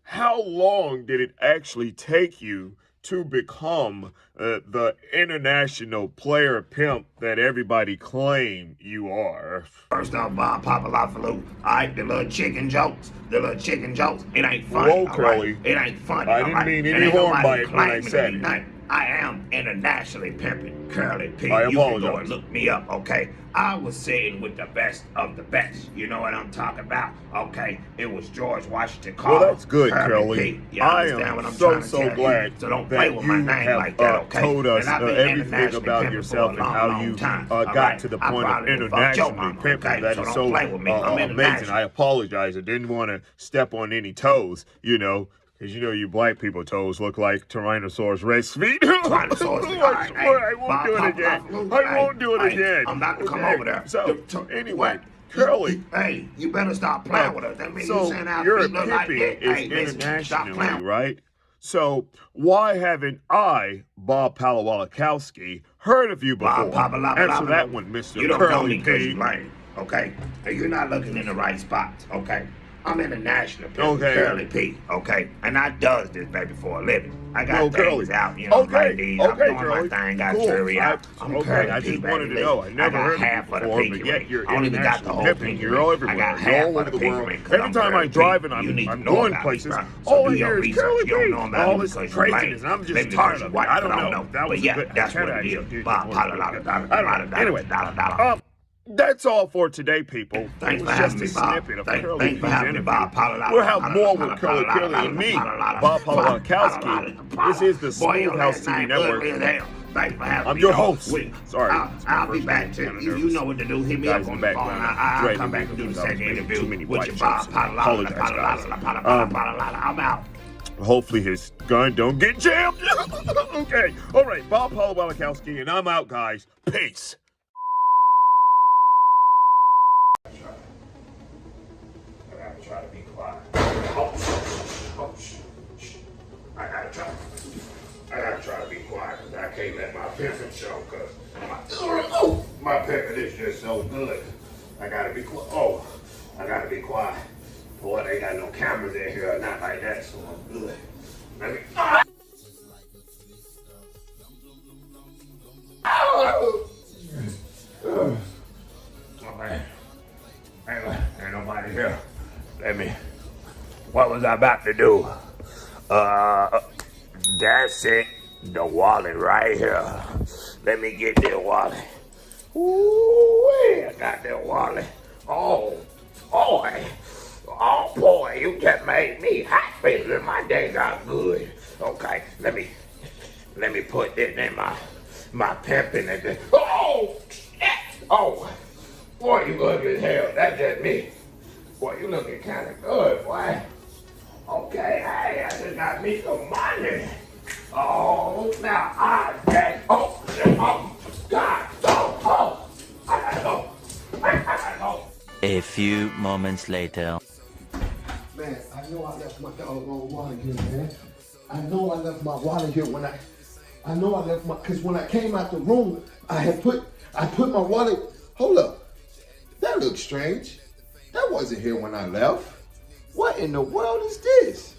how long did it actually take you to become the international player pimp that everybody claim you are? First off, Bob Papalopoulos, all right, the little chicken jokes, it ain't funny, Whoa, Curly. Right? It ain't funny, I didn't mean any harm by it when I said it. I am internationally pimping Curly P. I You can go apologize. and look me up, okay? I was sitting with the best of the best. You know what I'm talking about, okay? It was George Washington Carver. Well, that's good, Curly. P. You I understand am what I'm trying to so tell glad you? So don't that play with my you name have like that, okay? told us And I've been everything internationally about pimping yourself for a and how long you time, got alright? to the I point of probably done fucked your internationally mama, pimping. okay? That So is don't so play with me. I'm amazing. international. I apologize. I didn't want to step on any toes, you know. Because you know you black people toes look like Tyrannosaurus Rex feet. Tyrannosaurus Rex. I swear I won't do it again. I won't do it again. I'm not gonna come over there. So, anyway, Curly. Hey, you better stop playing with us. That means So you saying our your feet look like pimping that. is Hey, listen, stop internationally, playing. right? So why haven't I, Bob Palawalakowski, heard of you before? Answer that one, Mr. You don't know Curly me because P. you're lame, okay? And you're not looking in the right spots, okay? I'm international pimp, Okay. Curly P, okay? And I does this, baby, for a living. I got No, things Curly. out, you know, Okay, like these. I'm okay, doing Curly. my thing, got Cool. jury out. I'm Okay, Curly I P, just baby, wanted to listen. know. I never got heard of half you of the before, pinky but yet ring. you're I don't even got the international whole pimping. pinky You're ring. all I everywhere. got You're half all of over the the pinky world. ring. 'Cause Every I'm time I Curly drive P. and You need I'm to know going about me, places, bro. So all I do hear your is research. Curly You don't P. know about All me this because you craziness. lame. And I'm just Maybe tired because you of it. white, I don't but know. That But was yeah, a bit. that's I what it actually is. did Blah, just blah, want to blah, look blah, at it. I don't know. blah, Anyway, blah, blah, blah. that's all for today, people. Thanks It for was having just me, a Bob. snippet of Thanks Curly for P's having me, interview. Bob. We'll have more with Curly and me, Bob Palawakowski. This is the Smooth House TV Network. Thanks for having I'm me. your yo. host. We- Sorry, I'll, it's my I'll be first back name. to Kinda you. You nervous. know what to do. Hit me Guys up in on the the phone. background, I'll dreading come back and do the because I was second making interview too many with white your jokes. Bob. Apologize, guys. I'm out. Hopefully his gun don't get jammed. Okay. All right. Bob Palawakowski, and I'm out, guys. Peace. I gotta try to be quiet. I gotta try to be quiet because I can't let my pimping show because my pimping is just so good. I gotta be quiet. Oh, I gotta be quiet. Boy, they got no cameras in here or not like that, so I'm good. Let me. Oh man. Ain't nobody here. What was I about to do? That's it. The wallet right here. Let me get that wallet. Ooh, I got that wallet. Oh, boy, you just made me happy. My day got good. Okay, let me put this in my pimping and this. Oh, shit. Oh, boy, you ugly as hell. That's just me. Boy, you looking kind of good, boy. Okay, hey, I just got me some money. Oh, now I get, oh, God, I gotta go. A few moments later. Man, I know I left my doggone wallet here, man. I know I left my wallet here because when I came out the room, I put my wallet, hold up. That looks strange. That wasn't here when I left. What in the world is this?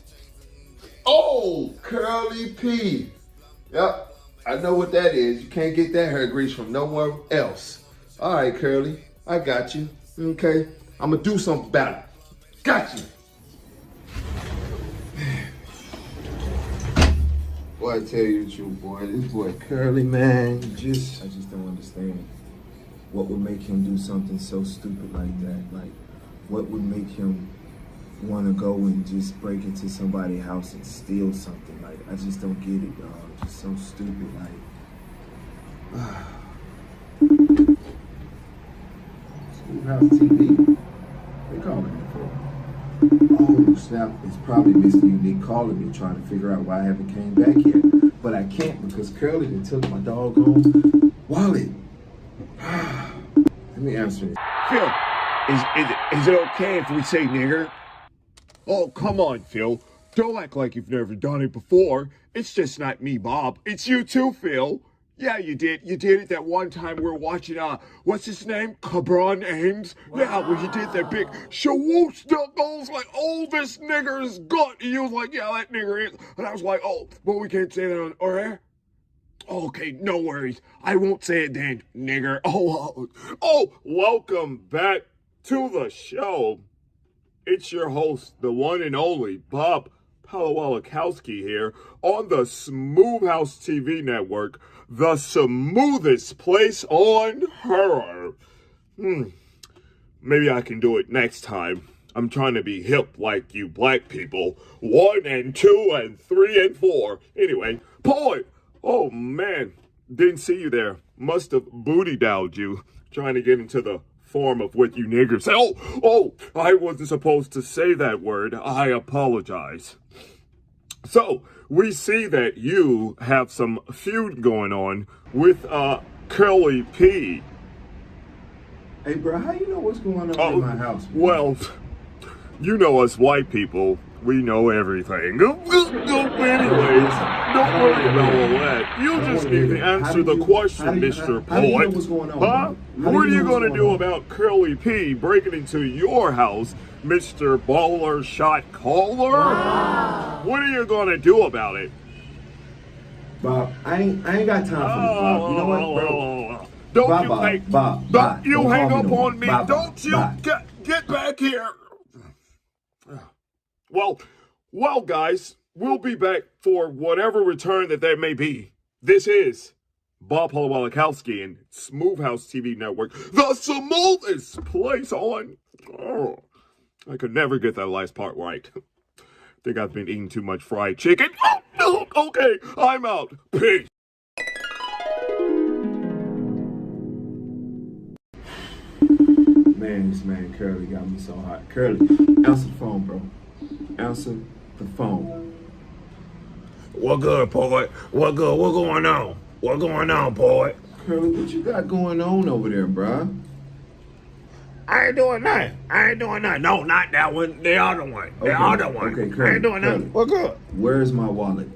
Oh, Curly P. Yep, I know what that is. You can't get that hair grease from nowhere else. All right, Curly, I got you. Okay, I'm gonna do something about it. Got you. Boy, I tell you the truth, boy. This boy Curly, man, I just don't understand. What would make him do something so stupid like that? Like, what would make him want to go and just break into somebody's house and steal something? Like, I just don't get it, dog. Just so stupid, like. Smooth House TV? They calling me for? Oh, snap. It's probably MrUnique calling me, trying to figure out why I haven't came back yet. But I can't because Curly done took my doggone wallet. Let me answer it. Phil, is it okay if we say nigger? Oh, come on, Phil. Don't act like you've never done it before. It's just not me, Bob. It's you too, Phil. Yeah, you did. You did it that one time we were watching, what's his name? Cabron Ames? Wow. Yeah, where he did that big shawoosh goes like, oh, this nigger is good. And you was like, yeah, that nigger is. And I was like, oh, but we can't say that on air. Okay, no worries. I won't say it then, nigger. Oh, welcome back to the show. It's your host, the one and only Bob Palawakowski here on the Smooth House TV Network, the smoothest place on horror. Maybe I can do it next time. I'm trying to be hip like you black people. 1 and 2 and 3 and 4. Anyway, boy. Oh, man. Didn't see you there. Must have booty-dowed you. Trying to get into the form of what you niggers say. Oh, I wasn't supposed to say that word. I apologize. So, we see that you have some feud going on with, Curly P. Hey, bro, how you know what's going on in my house? Man? Well, you know us white people, We know everything. Anyways, don't worry about all that. You just need to answer the question, Mr. Poet. Huh? What are you going to do about Curly P breaking into your house, Mr. Baller Shot Caller? Wow. What are you going to do about it? Bob, I ain't got time for this, Bob. You know what, bro? Don't you hang up on me. Don't you get back here. Well, guys, we'll be back for whatever return that may be. This is Bob Polowalakowski and Smooth House TV Network, the smoothest place on. Oh, I could never get that last part right. Think I've been eating too much fried chicken. Oh, no, okay, I'm out. Peace. Man, this man Curly got me so hot. Curly, answer the phone, bro. Answer the phone. What good, Poet? What good? What going on? What going on, Poet? Curly, what you got going on over there, bro? I ain't doing nothing. No, not that one. The other one. The other one. Okay, Curly, I ain't doing nothing. What good? Where's my wallet?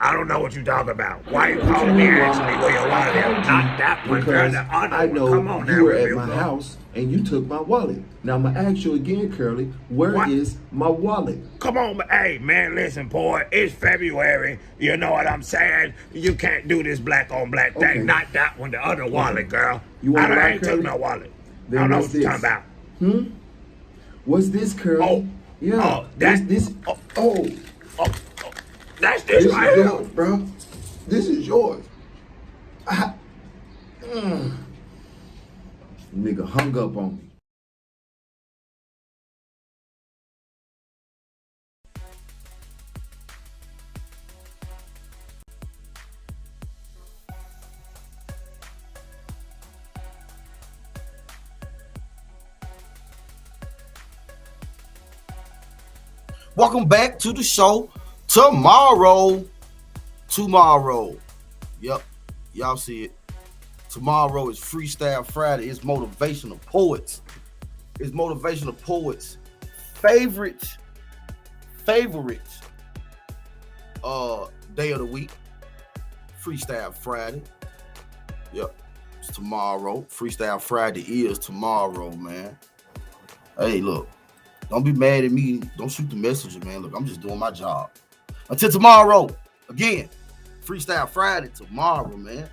I don't know what you talking about. Why you calling me asking me where your wallet is? Not that one, girl. The other I know one. Come on now. you were at my house and you took my wallet. Now I'm gonna ask you again, Curly, where is my wallet? Come on, hey man, listen, boy. It's February. You know what I'm saying? You can't do this black on black thing. Okay. Not that one. The other wallet, girl. You want I ain't took no wallet. Then I don't know what's what you're talking about. What's this, Curly? Oh, yeah. That's this. That's this right is here. yours, bro. This is yours. Nigga hung up on me. Welcome back to the show. Tomorrow. Yep. Y'all see it. Tomorrow is Freestyle Friday. It's motivational poets. Favorite day of the week. Freestyle Friday. Yep. It's tomorrow. Freestyle Friday is tomorrow, man. Hey, look. Don't be mad at me. Don't shoot the messenger, man. Look, I'm just doing my job. Until tomorrow, again, Freestyle Friday tomorrow, man.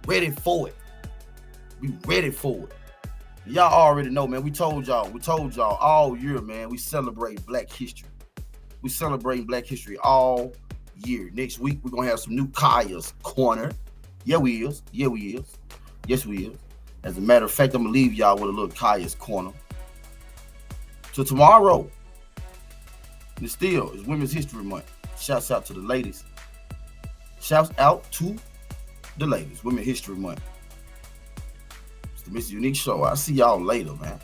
Ready for it. Be ready for it. Y'all already know, man. We told y'all all year, man. We celebrate Black History. We celebrate Black History all year. Next week, we're going to have some new Kaya's Corner. Yeah, we is. Yes, we is. As a matter of fact, I'm going to leave y'all with a little Kaya's Corner. So tomorrow, it's Women's History Month. Shouts out to the ladies. Women's History Month. It's the MrUniQue Show. I'll see y'all later, man.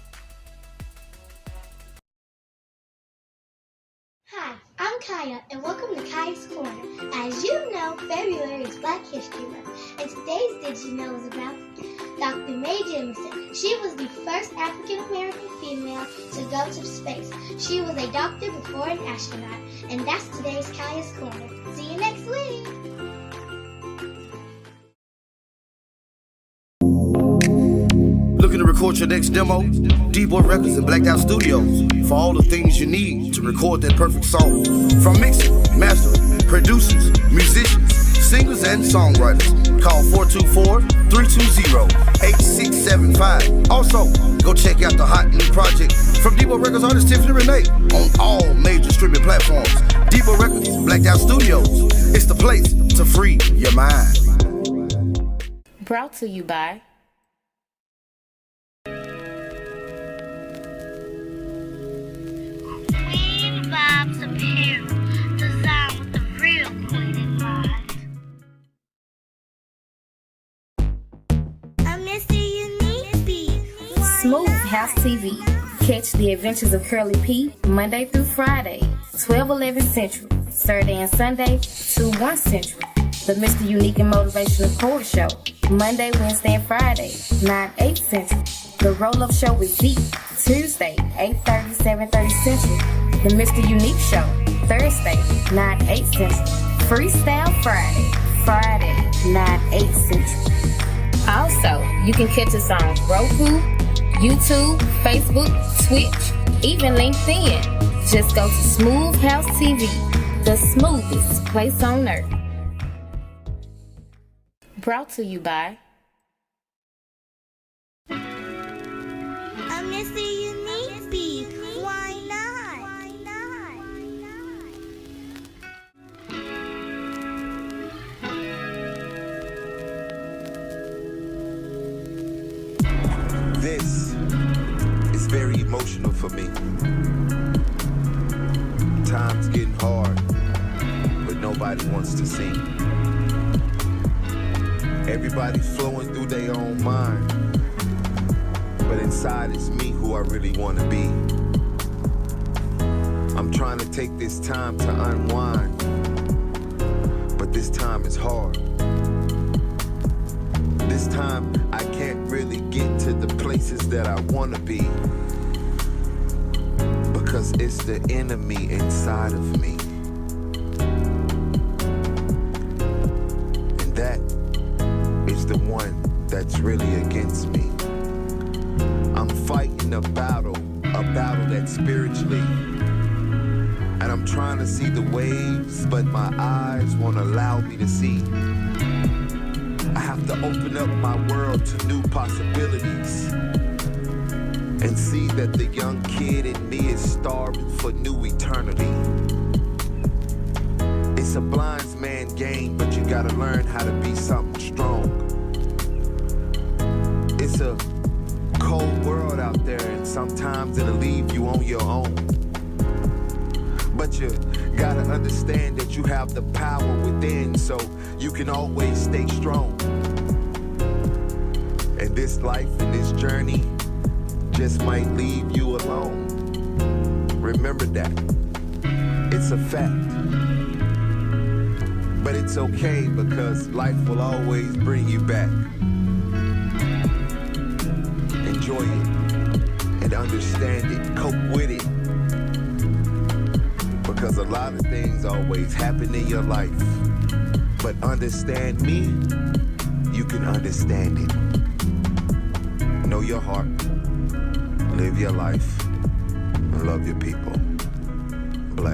Hi, I'm Kaya, and welcome to Kaya's Corner. As you know, February is Black History Month, and today's Did You Know is about Dr. Mae Jemison. She was the first African-American female to go to space. She was a doctor before an astronaut, and that's today's Kaya's Corner. See you next week! Looking to record your next demo? DBoy Records and Blacked Out Studios for all the things you need to record that perfect song. From mixing, mastering, producers, musicians, singers, and songwriters. Call 424-320-8675. Also, go check out the hot new project from DBoy Records artist Tiffany Renee on all major streaming platforms. DBoy Records, Blacked Out Studios. It's the place to free your mind. Brought to you by Queen Bob's Apparel, designed with the real queen in mind. I'm MrUniQue. Smooth House TV. Catch the adventures of Curly P Monday through Friday, 12-11 Central, Saturday and Sunday, 2-1 Central. The MrUnique and Motivational Poet Show, Monday, Wednesday, and Friday, 9-8 Central. The Roll-Up Show with Z, Tuesday, 8:30, 7:30 Central. The MrUniQue Show, Thursday, 9, 8 Central. Freestyle Friday, 9, 8 Central. Also, you can catch us on Roku, YouTube, Facebook, Twitch, even LinkedIn. Just go to Smooth House TV, the smoothest place on earth. Brought to you by Mr. Unique beat. Why not? This is very emotional for me. Time's getting hard, but nobody wants to see. Everybody's flowing through their own mind, but inside it's me who I really want to be. I'm trying to take this time to unwind, but this time is hard. This time I can't really get to the places that I want to be, because it's the enemy inside of me. And that is the one that's really against me. I'm fighting a battle that's spiritually. And I'm trying to see the waves, but my eyes won't allow me to see. I have to open up my world to new possibilities and see that the young kid in me is starving for new eternity. It's a blind man's game, but you gotta learn how to be something strong. It's a cold world out there, and sometimes it'll leave you on your own. But you gotta understand that you have the power within, so you can always stay strong. And this life and this journey just might leave you alone. Remember that. It's a fact. But it's okay, because life will always bring you back. Enjoy it and understand it. Cope with it. Because a lot of things always happen in your life. But understand me, you can understand it. Know your heart, live your life, and love your people.